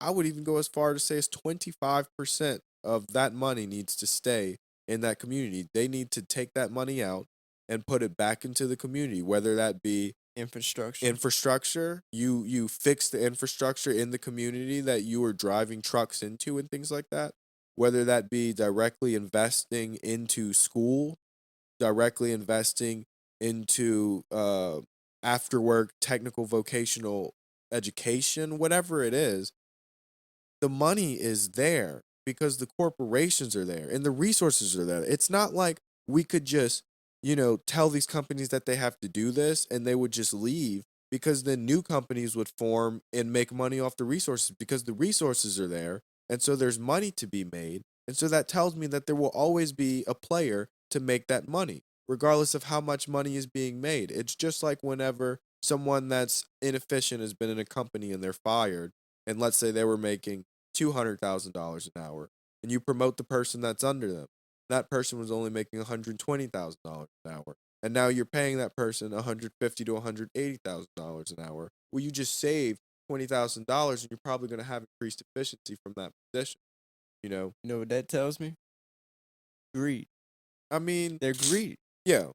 I would even go as far to say as 25% of that money needs to stay in that community. They need to take that money out and put it back into the community, whether that be Infrastructure. infrastructure. You fix the infrastructure in the community that you are driving trucks into and things like that, whether that be directly investing into school, directly investing into after work technical vocational education, whatever it is. The money is there because the corporations are there and the resources are there. It's not like we could just, tell these companies that they have to do this and they would just leave, because then new companies would form and make money off the resources because the resources are there. And so there's money to be made. And so that tells me that there will always be a player to make that money, regardless of how much money is being made. It's just like whenever someone that's inefficient has been in a company and they're fired, and let's say they were making $200,000 an hour, and you promote the person that's under them. That person was only making $120,000 an hour. And now you're paying that person $150 to $180,000 an hour. Well, you just saved $20,000 and you're probably going to have increased efficiency from that position, you know? You know what that tells me? Greed. I mean, They're greedy. yeah,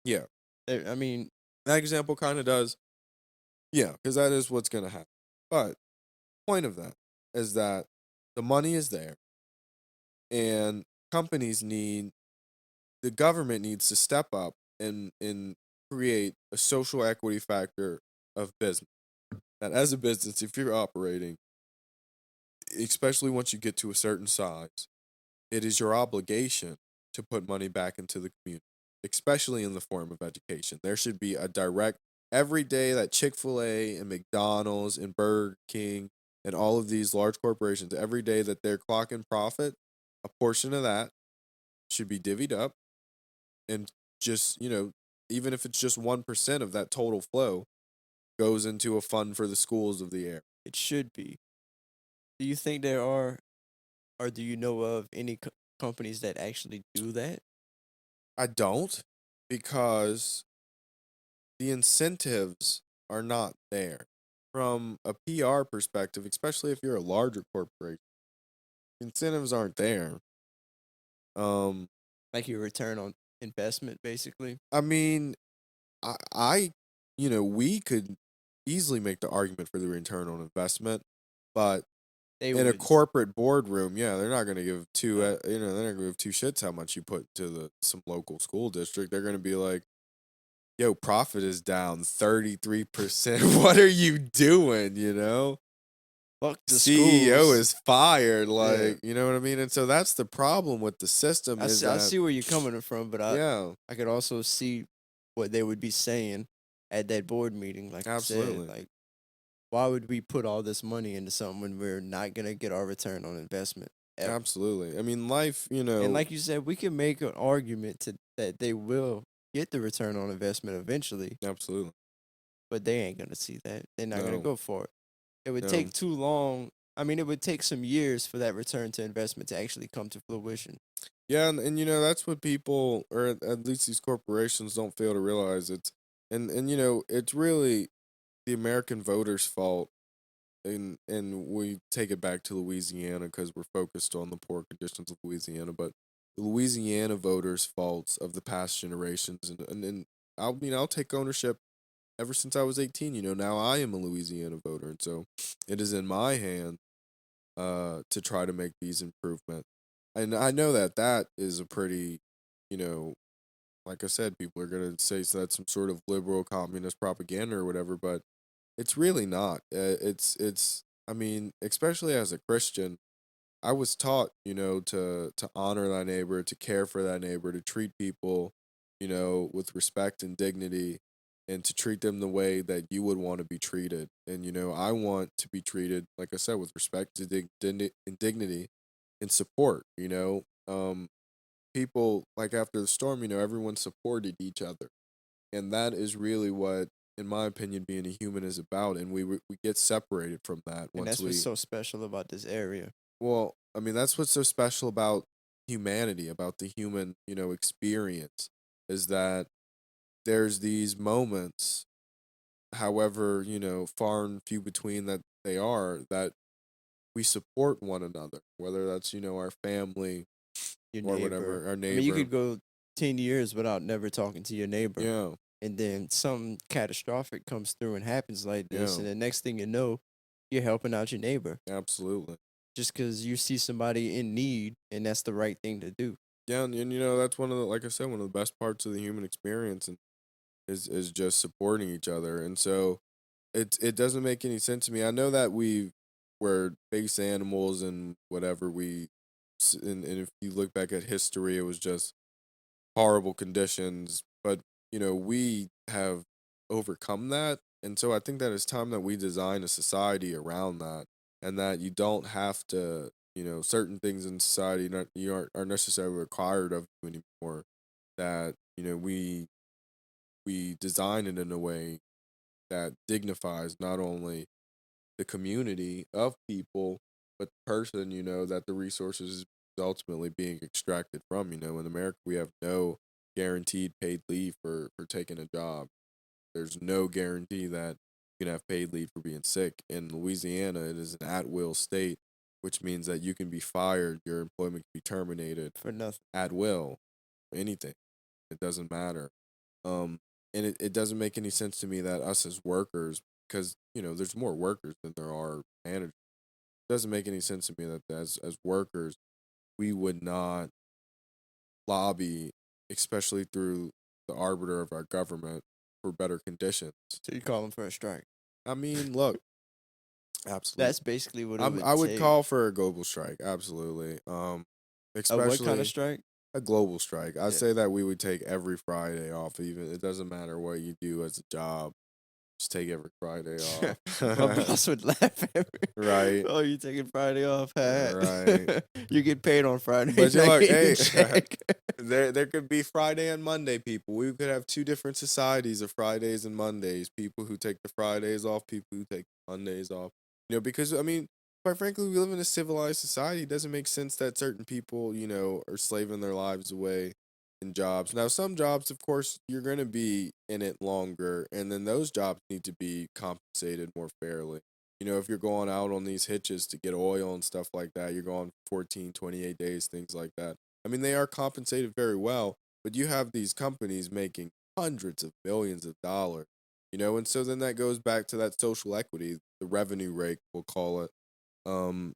yeah. I mean, That example kind of does, yeah, because that is what's going to happen. But point of that is that the money is there and companies need the government needs to step up and create a social equity factor of business. That as a business, if you're operating, especially once you get to a certain size, it is your obligation to put money back into the community, especially in the form of education. There should be a direct every day that Chick-fil-A and McDonald's and Burger King and all of these large corporations, every day that they're clocking profit, a portion of that should be divvied up and just, even if it's just 1% of that total flow goes into a fund for the schools of the area. it should be. Do you think there are, or do you know of any companies that actually do that? I don't because the incentives are not there. From a PR perspective, especially if you're a larger corporation, incentives aren't there. Um, Like your return on investment, basically? I mean, I we could easily make the argument for the return on investment, but They in a would. corporate boardroom, yeah, they're not going to give two, No. they're not going to give two shits how much you put to some local school district. They're going to be like, "Yo, profit is down 33%. What are you doing?" Fuck the CEO schools. is fired, Yeah. like, you know what I mean? And so that's the problem with the system is I that, see where you're coming from, but yeah, I could also see what they would be saying at that board meeting, like you said. absolutely, Like, why would we put all this money into something when we're not gonna get our return on investment ever? absolutely. I mean, life, And like you said, we can make an argument to that they will get the return on investment eventually, absolutely, but they ain't gonna see that. They're not gonna no, go for it. It would no. take too long. I mean, it would take some years for that return to investment to actually come to fruition. Yeah, and that's what people, or at least these corporations, don't fail to realize. It's really the American voters' fault, and we take it back to Louisiana because we're focused on the poor conditions of Louisiana, but the Louisiana voters' faults of the past generations, and I'll take ownership. Ever since I was 18, now I am a Louisiana voter, and so it is in my hand to try to make these improvements. And I know that that is a pretty, you know, like I said, people are gonna say so that's some sort of liberal communist propaganda or whatever, but it's really not. It's. I mean, especially as a Christian, I was taught, to honor thy neighbor, to care for thy neighbor, to treat people, with respect and dignity, and to treat them the way that you would want to be treated. And I want to be treated, like I said, with respect to and dignity and support. People like after the storm, everyone supported each other, and that is really what, in my opinion, being a human is about. And we get separated from that And once that's what's we so special about this area. well, I mean, that's what's so special about humanity, about the human, experience, is that there's these moments, however, far and few between that they are, that we support one another, whether that's, our family Your or neighbor. whatever, our I mean, you neighbor. could go 10 years without never talking to your neighbor. Yeah, And then something catastrophic comes through and happens like this. yeah, And the next thing you know, you're helping out your neighbor absolutely. just because you see somebody in need and that's the right thing to do. Yeah, and that's one of the, like I said, one of the best parts of the human experience, and is just supporting each other. And so it doesn't make any sense to me. I know that we're base animals and whatever and if you look back at history, it was just horrible conditions. But we have overcome that, and so I think that it's time that we design a society around that, and that you don't have to, certain things in society not you are necessarily required of you anymore. That we design it in a way that dignifies not only the community of people, but the person, that the resources is ultimately being extracted from. In America, we have no guaranteed paid leave for taking a job. There's no guarantee that you can have paid leave for being sick. In Louisiana, it is an at will state, which means that you can be fired, your employment can be terminated for nothing. at will, anything. It doesn't matter. Um, and it doesn't make any sense to me that us as workers, because there's more workers than there are managers. It doesn't make any sense to me that as workers we would not lobby, especially through the arbiter of our government, for better conditions. So you call them for a strike. I mean, look, absolutely. That's basically what it I would would take. call for a global strike, absolutely. What kind of Especially strike? a global strike. I Yeah. say that we would take every Friday off. Even it doesn't matter what you do as a job, just take every Friday My off. boss would laugh at me. Right, Oh, you taking Friday off? right. You get paid on Friday. But you Not look, getting your hey, check. there could be Friday and Monday people. We could have two different societies of Fridays and Mondays. People who take the Fridays off, people who take the Mondays off. Because I mean, quite frankly, we live in a civilized society. It doesn't make sense that certain people, are slaving their lives away in jobs. Now, some jobs, of course, you're going to be in it longer, and then those jobs need to be compensated more fairly. If you're going out on these hitches to get oil and stuff like that, you're going 14, 28 days, things like that. I mean, they are compensated very well, but you have these companies making hundreds of millions of dollars, and so then that goes back to that social equity, the revenue rate, we'll call it. Um,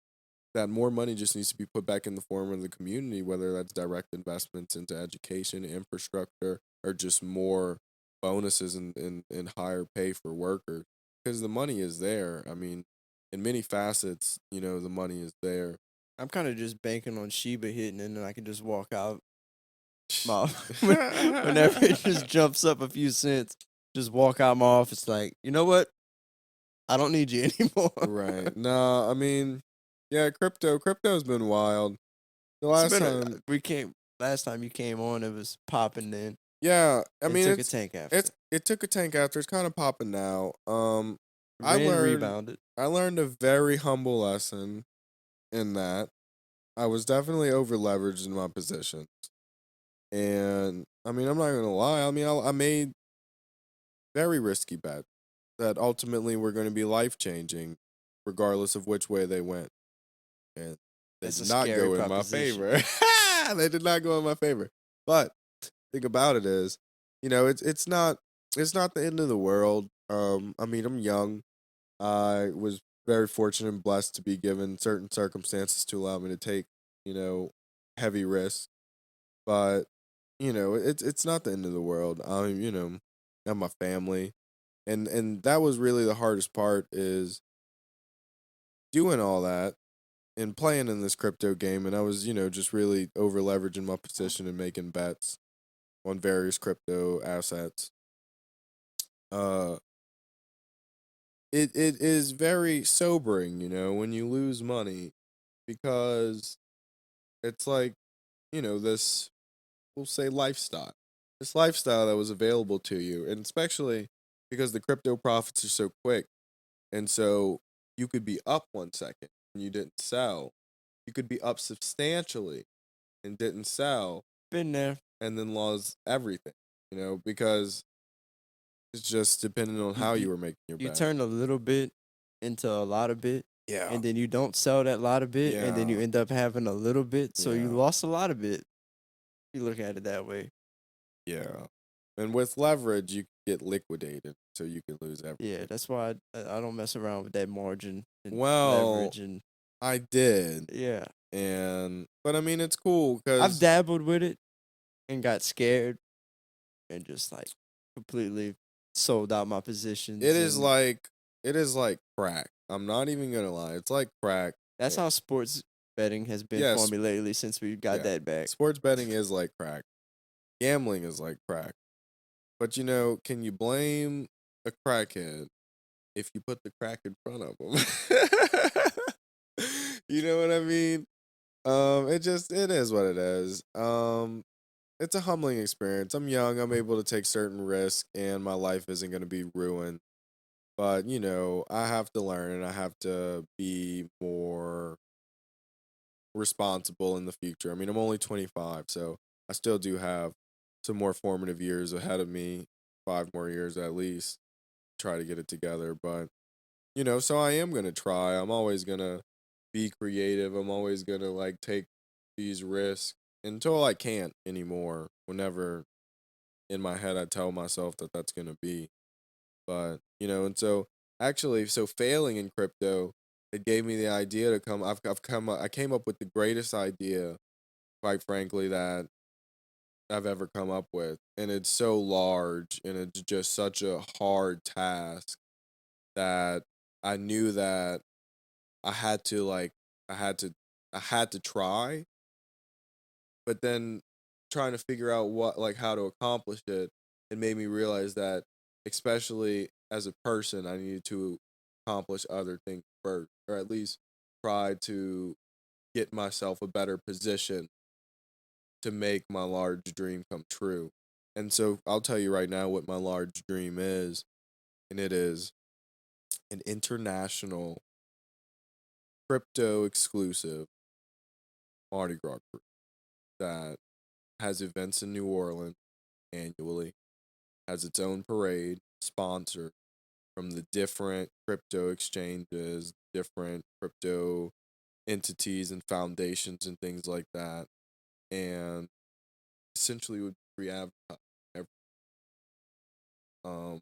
that more money just needs to be put back in the form of the community, whether that's direct investments into education, infrastructure, or just more bonuses and higher pay for workers. Because the money is there. I mean, in many facets, the money is there. I'm kind of just banking on Shiba hitting, and then I can just walk out. My whenever it just jumps up a few cents, just walk out my office. Like, you know what? I don't need you anymore. Right. No, I mean, yeah, crypto's been wild. The It's last been a time, we came last time you came on. It was popping. Then yeah, I it mean, took a tank after. it took a tank after. It's kind of popping now. I Then learned rebounded. I learned a very humble lesson in that I was definitely over leveraged in my position. And I mean, I'm not gonna lie. I mean, I made very risky bets that ultimately were going to be life changing, regardless of which way they went. And they That's did a not scary go in my proposition. favor. They did not go in my favor. But thing about it is, it's not the end of the world. I mean, I'm young. I was very fortunate and blessed to be given certain circumstances to allow me to take, you know, heavy risks. But it's not the end of the world. I have my family, and that was really the hardest part is doing all that and playing in this crypto game. And I was just really over leveraging my position and making bets on various crypto assets. Uh, it is very sobering, when you lose money because it's like this, we'll say, lifestyle. This lifestyle that was available to you, and especially because the crypto profits are so quick. And so you could be up 1 second and you didn't sell. You could be up substantially and didn't sell Been there. and then lost everything, because it's just depending on You how you you were making your you bet. turn a little bit into a lot of bit, Yeah. and then you don't sell that lot of bit, and then you Yeah. end up having a little bit, so you Yeah. lost a lot of bit. You look at it that way. Yeah. And with leverage, you get liquidated, so you can lose Yeah, everything. that's why I don't mess around with that margin and Well, leverage and I did. yeah. But I mean, it's cool I've because dabbled with it and got scared and just like completely sold out my it positions, is and like it is like crack. I'm not even gonna lie. It's like crack. that's how sports betting has been for Yes, me lately since we got yeah. that back. Sports betting is like crack. Gambling is like crack. But can you blame a crackhead if you put the crack in front of him? You know what I mean? It is what it is. It's a humbling experience. I'm young. I'm able to take certain risks, and my life isn't going to be ruined. But I have to learn, and I have to be more responsible in the future. I mean, I'm only 25, so I still do have some more formative years ahead of me, 5 more years at least, try to get it together. But, so I am gonna try. I'm always gonna be creative. I'm always gonna like take these risks until I can't anymore. Whenever in my head I tell myself that that's gonna be. But, and so actually, so failing in crypto, it gave me the idea to come. I came up with the greatest idea, quite frankly, that I've ever come up with, and it's so large and it's just such a hard task that I knew that I had to like, I had to, I had to try, but then trying to figure out like how to accomplish it, it made me realize that especially as a person I needed to accomplish other things first, or at least try to get myself a better position to make my large dream come true. And so I'll tell you right now what my large dream is, and it is an international crypto exclusive Mardi Gras group that has events in New Orleans annually, has its own parade, sponsored from the different crypto exchanges, different crypto entities and foundations and things like that. And essentially would be free advertising. Um,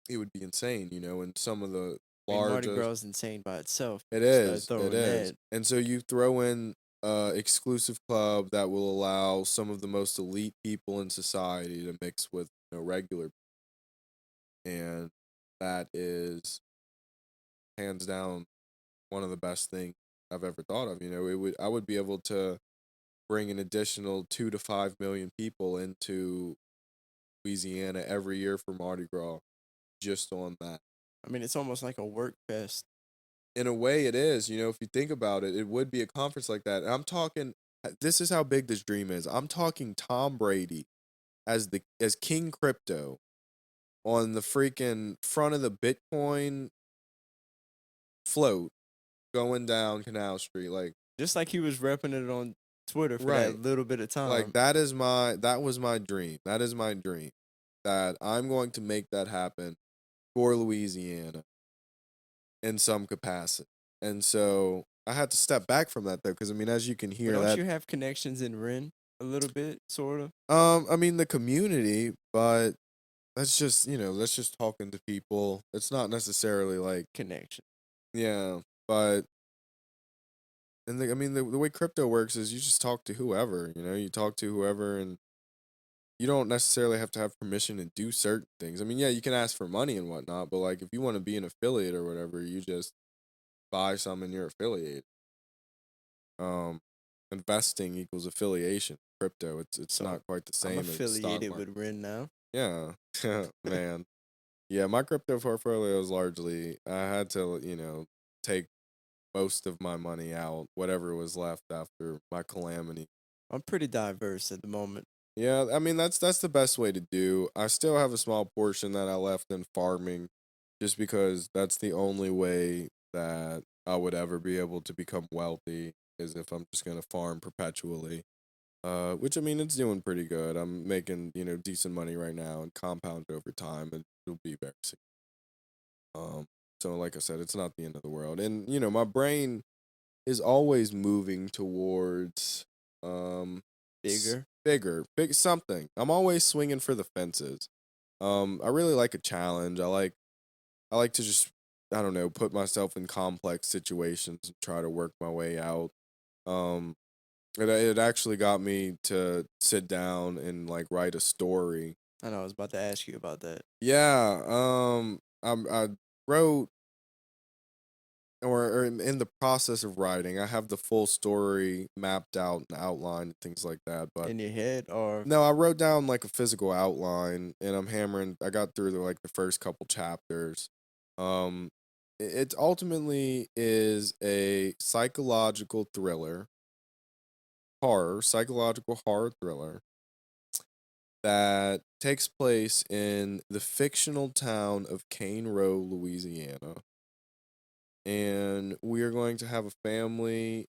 it would be insane, and some of the I mean, Mardi largest. Gras is insane by itself. It You start is, it throwing is. that. And so you throw in exclusive club that will allow some of the most elite people in society to mix with regular, and that is hands down one of the best things I've ever thought of. I would be able to bring an additional 2 to 5 million people into Louisiana every year for Mardi Gras just on that. I mean, it's almost like a work fest. In a way, it is. If you think about it, it would be a conference like that. And I'm talking. This is how big this dream is. I'm talking Tom Brady as King Crypto on the freaking front of the Bitcoin float going down Canal Street. Like, Just like he was repping it on Twitter for that right. little bit of Like time. that was my dream. That is my dream. That I'm going to make that happen for Louisiana in some capacity. And so I had to step back from that though, because I mean, as you can But hear, don't that you have connections in Ren a little bit, sort of I mean the community, but that's just talking to people. It's not necessarily like, connection? yeah, but I mean the way crypto works is you just talk to whoever, you talk to whoever, and you don't necessarily have to have permission to do certain things. I mean, yeah, you can ask for money and whatnot, but like if you want to be an affiliate or whatever, you just buy some and you're affiliated. Um, Investing equals affiliation. Crypto, it's So not quite the I'm same as the stock affiliated market. with Ren now. Yeah, man. Yeah, my crypto portfolio is largely I had to, take most of my money out, whatever was left after my calamity. I'm pretty diverse at the moment. Yeah, I mean that's the best way to do. I still have a small portion that I left in farming just because that's the only way that I would ever be able to become wealthy is if I'm just going to farm perpetually. Which I mean it's doing pretty good. I'm making, decent money right now and compound over time and it'll be very soon. So like I said, it's not the end of the world. And my brain is always moving towards Bigger. big something. I'm always swinging for the fences. I really like a challenge. I like to just I don't know, put myself in complex situations and try to work my way out. Um it actually got me to sit down and like write a story. I know I was about to ask you about that. Yeah, I wrote or in the process of writing. I have the full story mapped out and outlined and things like that, but In your head, or no, I wrote down like a physical outline and I'm hammering I got through like the first couple chapters. Um it ultimately is a psychological horror thriller that takes place in the fictional town of Cane Row, Louisiana. And we are going to have a family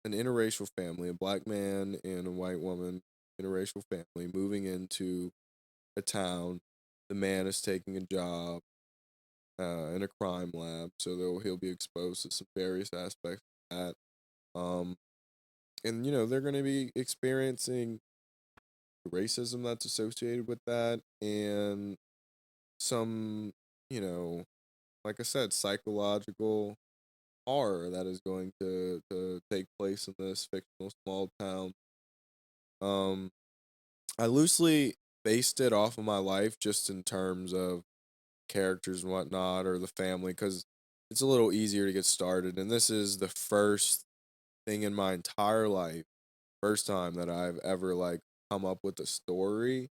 an interracial family, a black man and a white woman, interracial family moving into a town. The man is taking a job in a crime lab, so he'll be exposed to some various aspects of that. And they're going to be experiencing the racism that's associated with that, and some, you know, like I said, psychological horror that is going to take place in this fictional small town. Um, I loosely based it off of my life, just in terms of characters and whatnot, or the family, because it's a little easier to get started. And this is the first thing in my entire life, first time that I've ever like come up with a story.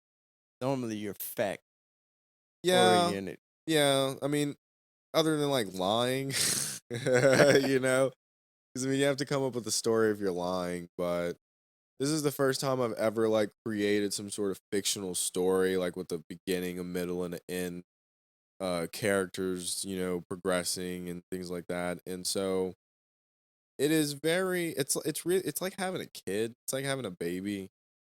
Normally, you're fact Yeah, oriented. yeah. I mean, other than like lying, you know, because I mean, you have to come up with a story if you're lying. But this is the first time I've ever like created some sort of fictional story, like with a beginning, a middle, and an end. Characters, progressing and things like that. And so it is very. It's really. It's like having a kid. It's like having a baby.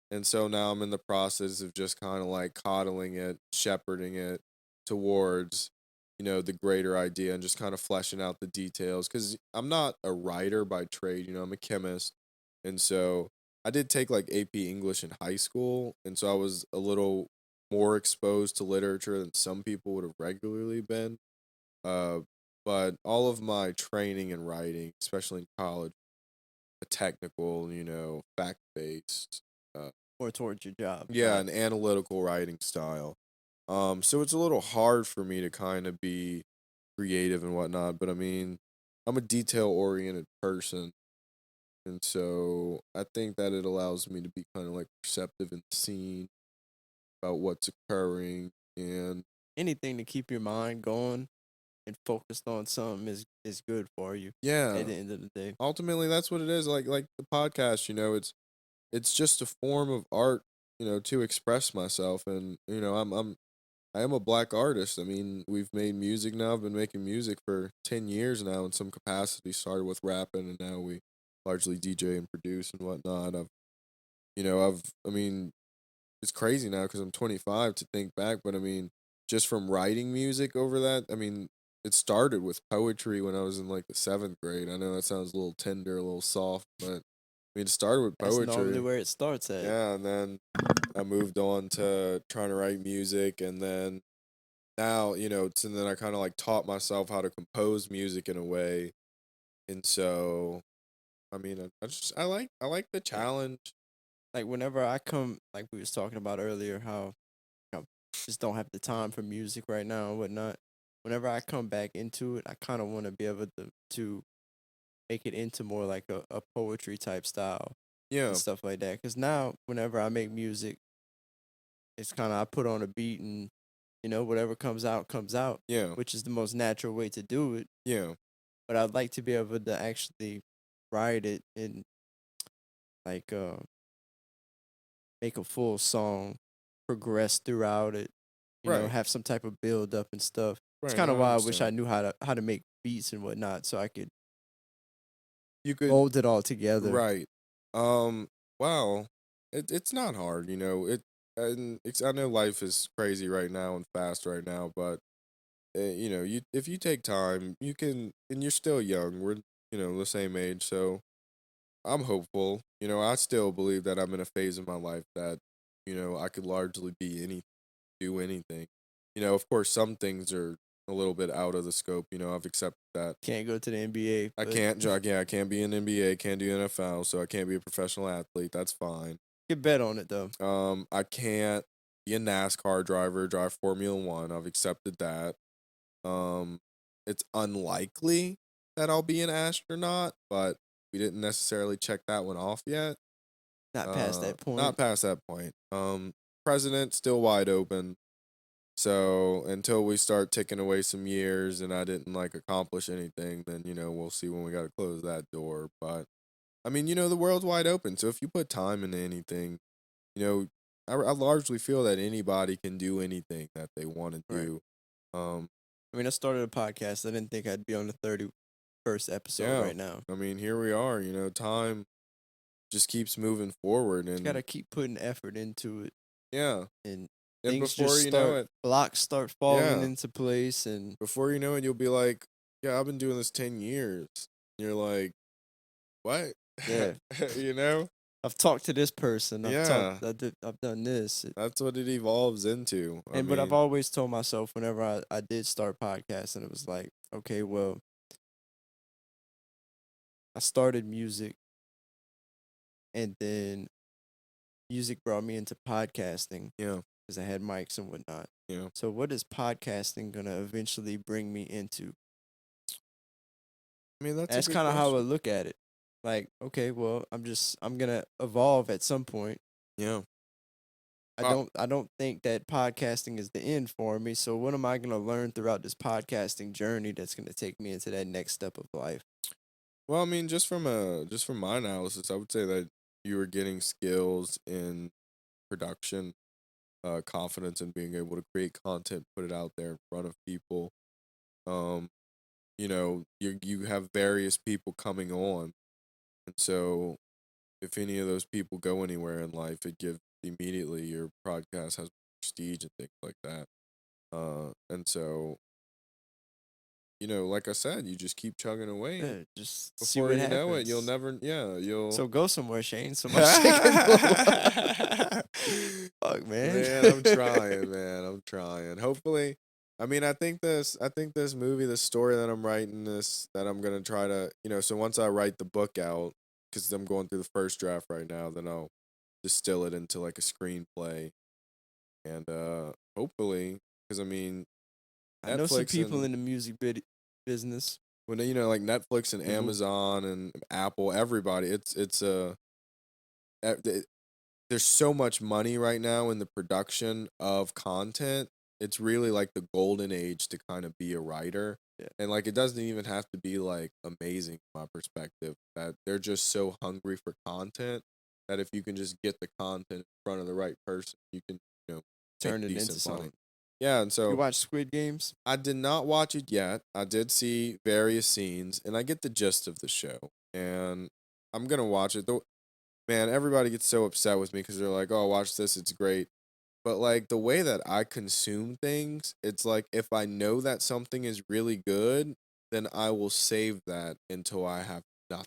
And so now I'm in the process of just kind of like coddling it, shepherding it towards, the greater idea, and just kind of fleshing out the details. Cause I'm not a writer by trade, I'm a chemist. And so I did take like AP English in high school. And so I was a little more exposed to literature than some people would have regularly been. Uh, but all of my training in writing, especially in college, a technical, fact based, More towards your job, yeah, not an analytical writing style. So it's a little hard for me to kind of be creative and whatnot, but I mean, I'm a detail oriented person, and so I think that it allows me to be kind of like perceptive in the scene about what's occurring, and anything to keep your mind going and focused on something is good for you yeah, at the end of the day. ultimately that's what it is. Like the podcast, it's just a form of art, to express myself, and I am a black artist. I mean, we've made music now. I've been making music for 10 years now in some capacity. Started with rapping, and now we largely DJ and produce and whatnot. I mean, it's crazy now because I'm 25 to think back, but I mean, just from writing music over that, I mean, it started with poetry when I was in like the seventh grade. I know that sounds a little tender, a little soft, but I mean, it started with That's normally poetry. where it starts at. Yeah, and then I moved on to trying to write music, and then now and then I kind of like taught myself how to compose music in a way. And so I mean, I like the Like challenge. like whenever I come, like we was talking about earlier, how just don't have the time for music right now and whatnot. Whenever I come back into it, I kind of want to be able to make it into more like a poetry type style and Yeah, stuff like that. Because now, whenever I make music, it's kind of I put on a beat and whatever comes out, yeah, which is the most natural way to do it. yeah, But I'd like to be able to actually write it and like make a full song, progress throughout it, right, have some type of build up and stuff. It's right. kind No, of I why I wish I understand. knew how to make beats and whatnot, so I could You could, mold it all together. right. Um, wow, it's not hard, and I know life is crazy right now and fast right now, but you if you take time, you can, and you're still young. We're the same age, so I'm hopeful. I still believe that I'm in a phase of my life that, I could largely do anything. Of course, some things are a little bit out of the scope. I've accepted that. Can't go to the NBA, I but can't, yeah, I can't be an NBA, can't do NFL, so I can't be a professional athlete. That's fine. get bet on it though. I can't be a NASCAR driver, drive Formula One. I've accepted that. Um, it's unlikely that I'll be an astronaut, but we didn't necessarily check that one off yet. Not past that Not point. past that point. President still wide open. So until we start ticking away some years and I didn't like accomplish anything, then we'll see when we got to close that door. But I mean, the world's wide open. So if you put time into anything, you know, I largely feel that anybody can do anything that they want to Right. do. Um, I mean, I started a podcast. I didn't think I'd be on the 30. first episode Yeah. right now. I mean, here we are, time just keeps moving forward Just gotta and keep putting effort into it, yeah. and And things just before you know start it, blocks start falling yeah, into place, and before you know it, you'll be like, yeah, I've been doing this 10 years. And you're like, what? yeah. you know? I've talked to this person. Yeah, I've done this, that's what it evolves into. I but I've mean, always told myself whenever I did start podcasting, it was like, okay, well, I started music, and then music brought me into podcasting yeah, because I had mics and whatnot. yeah. So, what is podcasting gonna eventually bring me into? I mean, that's a That's good kind of how I question. look at it. Like, okay, well, I'm gonna evolve at some point. Yeah. I Uh, don't think that podcasting is the end for me. So what am I gonna learn throughout this podcasting journey that's gonna take me into that next step of life? well, I mean, just from my analysis, I would say that you were getting skills in production, confidence in being able to create content, put it out there in front of people. Um, you have various people coming on, and so if any of those people go anywhere in life, it gives immediately your podcast has prestige and things like that. And so like I said, you just keep chugging away, and Just see before what you know it, you'll happens. never, yeah, you'll. So go somewhere, Shane, so my shit can blow up. Fuck, man. Man, I'm trying, man. I'm trying. Hopefully, I mean, I think this movie, the story that I'm writing, that I'm gonna try to, so once I write the book out, because I'm going through the first draft right now, then I'll distill it into like a screenplay, and hopefully, because I mean, I know some Netflix people and in the music business. when like Netflix and Mhm. Amazon and Apple, everybody, it's there's so much money right now in the production of content. It's really like the golden age to kind of be a writer. Yeah. And like it doesn't even have to be like amazing from my perspective. That they're just so hungry for content that if you can just get the content in front of the right person, you can, make Turn it into decent money. something. Yeah, and You so watch Squid Games? I did not watch it yet. I did see various scenes and I get the gist of the show. And I'm gonna watch it. Though man, everybody gets so upset with me because they're like, "Oh, watch this, it's great." But like the way that I consume things, it's like if I know that something is really good, then I will save that until I have nothing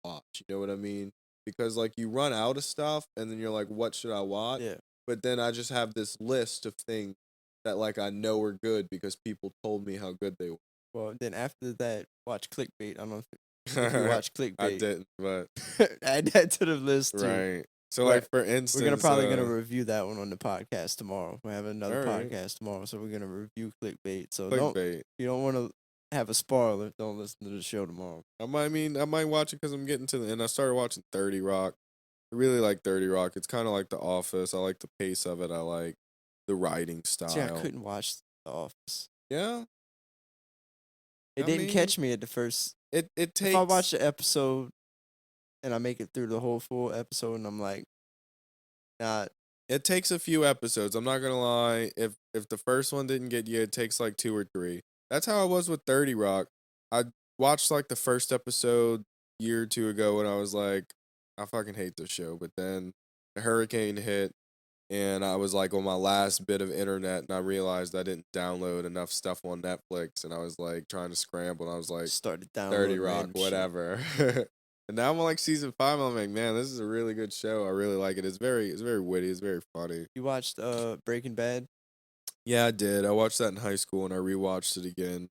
to watch. You know what I mean? Because like you run out of stuff and then you're like, "What should I watch?" Yeah. But then I just have this list of things that like I know are good because people told me how good they Well, then after that, watch Clickbait. I don't know if you were. watch I Clickbait. didn't, but Add that to the list too. right. So We're like for we're gonna instance, probably gonna review that one on the podcast tomorrow. We have all another right, podcast tomorrow, so we're gonna review Clickbait. So don't clickbait. if you don't want to have a spoiler, don't listen to the show tomorrow. I might watch it because I'm getting to the end. I started watching 30 Rock. I really like 30 Rock. It's kind of like The Office. I like the pace of it. I like the writing See, I style. couldn't watch The Office. Yeah, It I didn't mean, catch me at the first. it If I watch takes the episode and I make it through the whole full episode, and I'm like, nah, it takes a few episodes. I'm not gonna lie. If the first one didn't get you, it takes like two or three. That's how I was with 30 Rock. I watched like the first episode year or two ago, and I was like, I fucking hate this show. But then the hurricane hit, and I was like on my last bit of internet, and I realized I didn't download enough stuff on Netflix, and I was like trying to scramble, and I was like, started 30 downloading Rock, random shit. whatever. And now I'm on like season 5. I'm like, man, this is a really good show. I really like it. It's very witty. It's very funny. You watched Breaking Bad? Yeah, I did. I watched that in high school, and I rewatched it again.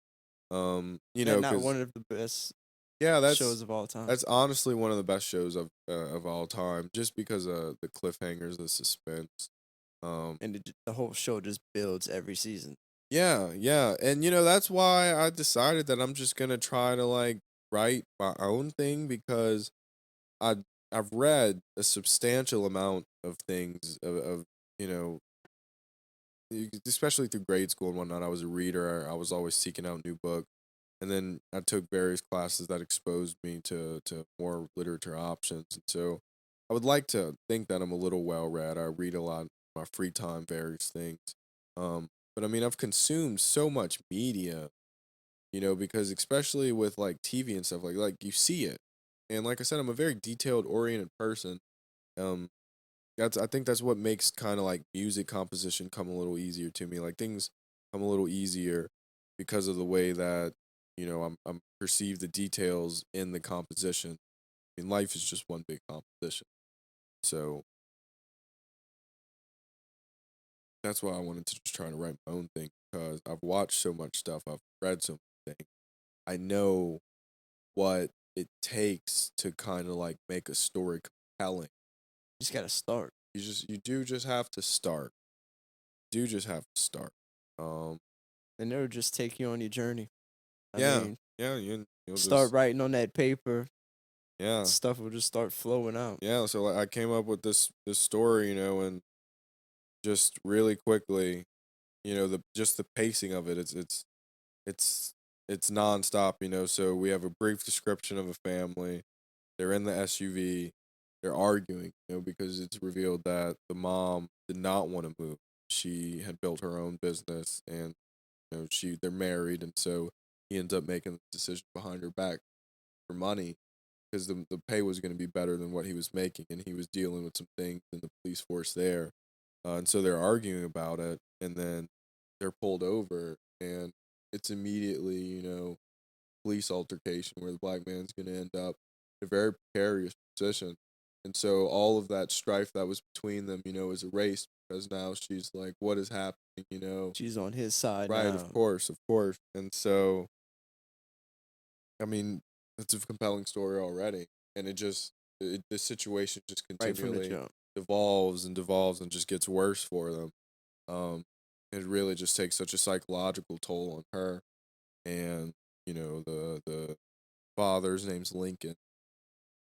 That not Cause one of the best yeah, shows of all time. that's honestly one of the best shows of all time, just because of the cliffhangers, the suspense. Um, And the whole show just builds every season. Yeah, yeah. And that's why I decided that I'm just gonna try to like write my own thing because I I've read a substantial amount of things of you know especially through grade school and whatnot. I was a reader. I was always seeking out new books, and then I took various classes that exposed me to more literature options. And so I would like to think that I'm a little well read. I read a lot in my free time, various things. But I mean, I've consumed so much media because especially with like TV and stuff like you see it. And like I said, I'm a very detailed oriented person. Um I think that's what makes kind of like music composition come a little easier to me. Like things come a little easier because of the way that, I'm perceive the details in the composition. I mean, life is just one big composition. So that's why I wanted to just try to write my own thing because I've watched so much stuff, I've read so many things. I know what it takes to kind of like make a story compelling. You just gotta start. You do just have to start. Do just have to start. Um And it'll just take you on your journey. I yeah. mean, Yeah, you'll start just writing on that paper, yeah. stuff will just start flowing out. Yeah, so like I came up with this story, and just really quickly, the just the pacing of it, it's it's nonstop, so we have a brief description of a family. They're in the SUV. They're arguing, because it's revealed that the mom did not want to move. She had built her own business, and they're married, and so he ends up making the decision behind her back for money because the pay was going to be better than what he was making, and he was dealing with some things in the police force there, and so they're arguing about it, and then they're pulled over, and it's immediately police altercation where the black man's going to end up in a very precarious position. And so all of that strife that was between them, is erased because now she's like, what is happening? She's on his side Right, of now. course, of course. And so, I mean, it's a compelling story already. And the situation just Right from the continually jump. devolves and devolves and just gets worse for them. Um, it really just takes such a psychological toll on her. And, the father's name's Lincoln.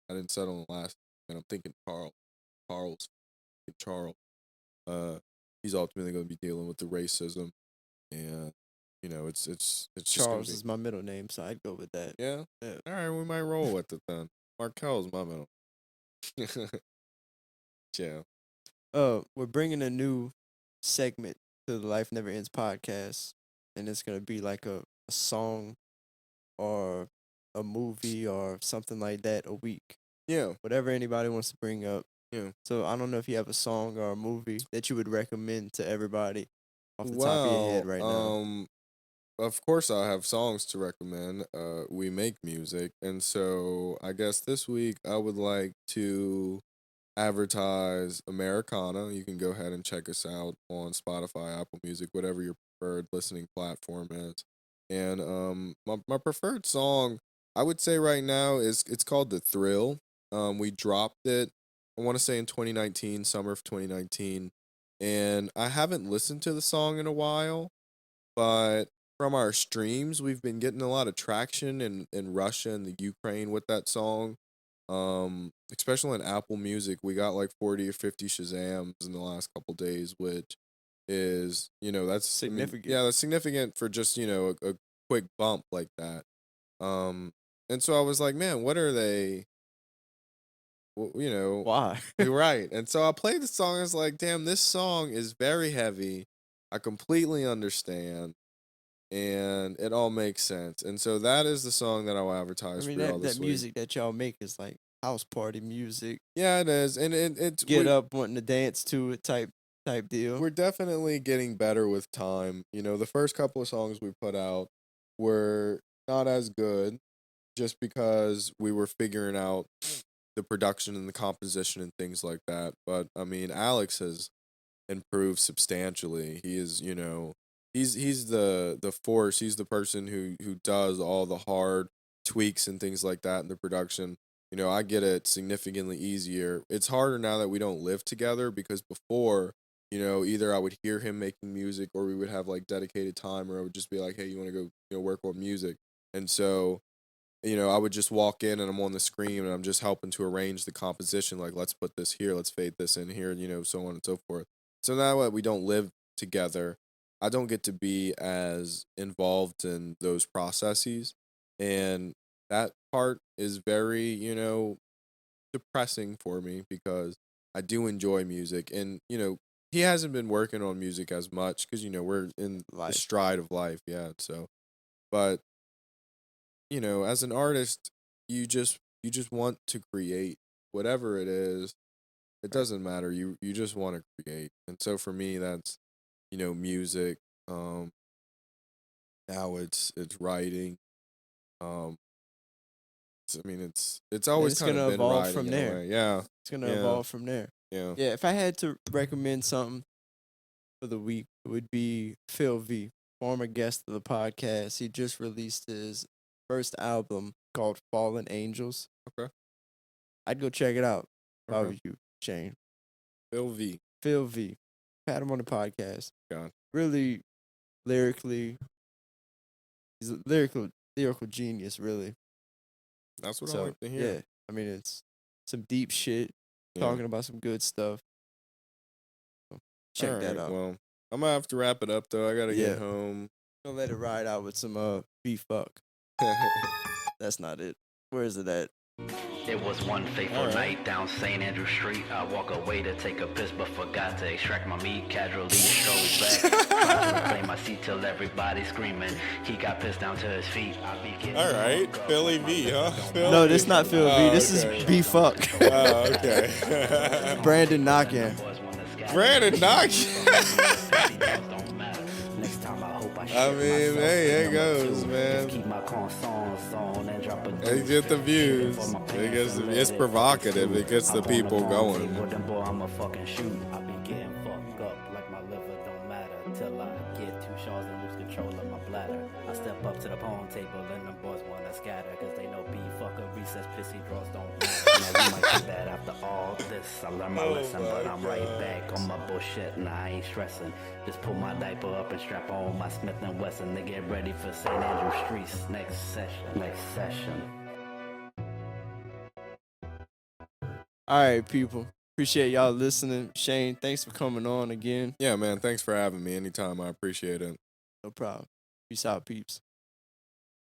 I didn't settle on the last, and I'm thinking Charles, Charles. Uh, he's ultimately going to be dealing with the racism, and it's just going to Charles be is my middle name, so I'd go with that. yeah. Yeah. All right, we might roll with it then. Markel's my middle. Yeah. We're bringing a new segment to the Life Never Ends podcast, and it's gonna be like a song or a movie or something like that a week. Yeah. Whatever anybody wants to bring up. Yeah. So I don't know if you have a song or a movie that you would recommend to everybody off the top of your head Well, right now. of course I have songs to recommend. We make music, and so I guess this week I would like to advertise Americana. You can go ahead and check us out on Spotify, Apple Music, whatever your preferred listening platform is. And my preferred song I would say right now is it's called The Thrill. We dropped it I want to say in 2019, summer of 2019. And I haven't listened to the song in a while, but from our streams, we've been getting a lot of traction in Russia and the Ukraine with that song. Especially in Apple Music, we got like 40 or 50 Shazams in the last couple days, which is, that's I mean, Significant. yeah, that's significant for just, a quick bump like that. Um, and so I was like, man, what are they, you know, Why? you're right. And so I played the song. I was like, damn, this song is very heavy. I completely understand and it all makes sense. And so that is the song that I'll I advertise mean for y'all that this week. music that y'all make is like house party music. Yeah, it is, and it's Get up wanting to dance to it type deal. we're definitely getting better with time. The first couple of songs we put out were not as good, just because we were figuring out the production and the composition and things like that. But I mean, Alex has improved substantially. He is, he's the force. He's the person who does all the hard tweaks and things like that in the production. I get it significantly easier. It's harder now that we don't live together because before, either I would hear him making music or we would have like dedicated time or I would just be like, "Hey, you want to go, work on music?" And so I would just walk in and I'm on the screen and I'm just helping to arrange the composition. Like, let's put this here, let's fade this in here, so on and so forth. So now that we don't live together, I don't get to be as involved in those processes. And that part is very, depressing for me because I do enjoy music. And, he hasn't been working on music as much because, we're in the Life. stride of life. Yeah. So, but as an artist, you just want to create whatever it is. It Right. doesn't matter. You just want to create. And so for me, that's music. Um, Now it's writing. Um, I mean, it's And always it's kind of gonna been evolve writing from in a there. way. Yeah, It's gonna yeah, evolve from there. yeah. Yeah, if I had to recommend something for the week, it would be Phil V, former guest of the podcast. He just released his first album called Fallen Angels. Okay, I'd go check it out if I okay. was you, Shane. Phil V. Phil V. Had him on the podcast. God, Really lyrically, he's a lyrical genius, really. that's what I So like to hear. yeah, I mean it's some deep shit, Yeah. talking about some good stuff. So All check that right. out. Well, I'm gonna have to wrap it up though. I gotta get Yeah, home. gonna let it ride out with some B fuck. That's not it. Where is it at? It was one fateful All right. night down St. Andrew Street. I walk away to take a piss, but forgot to extract my meat. Casually strolled back, tried to reclaim my seat till everybody screaming. He got pissed down to his feet. I be getting All right, woke up Philly like my V, liver huh? don't Phil No, matter. this V. not Phil V. Oh, This is okay. B fuck. Oh, okay. Brandon Knockin. Brandon Knock. Next time I hope I I shit mean, myself. hey, there Number goes, two, man. just keep my concerns on and drop a They deuce. get the views. For my It pants gets and it's let it provocative. fucking It gets the Up on the people long going. table, then boy, I'ma fucking shoot. I be getting fucked up like my liver don't matter till I get two shots and lose control of my bladder. I step up to the pong table and them boys wanna scatter cause they know B fucker recess pissy draws don't matter. Now we might do that after all this. I learned my Oh lesson, my but I'm right gosh. back on my bullshit and I ain't stressing. Just pull my diaper up and strap on my Smith and Wesson to get ready for St. Andrew Streets next session. Next session. All right, people. Appreciate y'all listening. Shane, thanks for coming on again. Yeah, man. Thanks for having me. Anytime. I appreciate it. No problem. Peace out, peeps.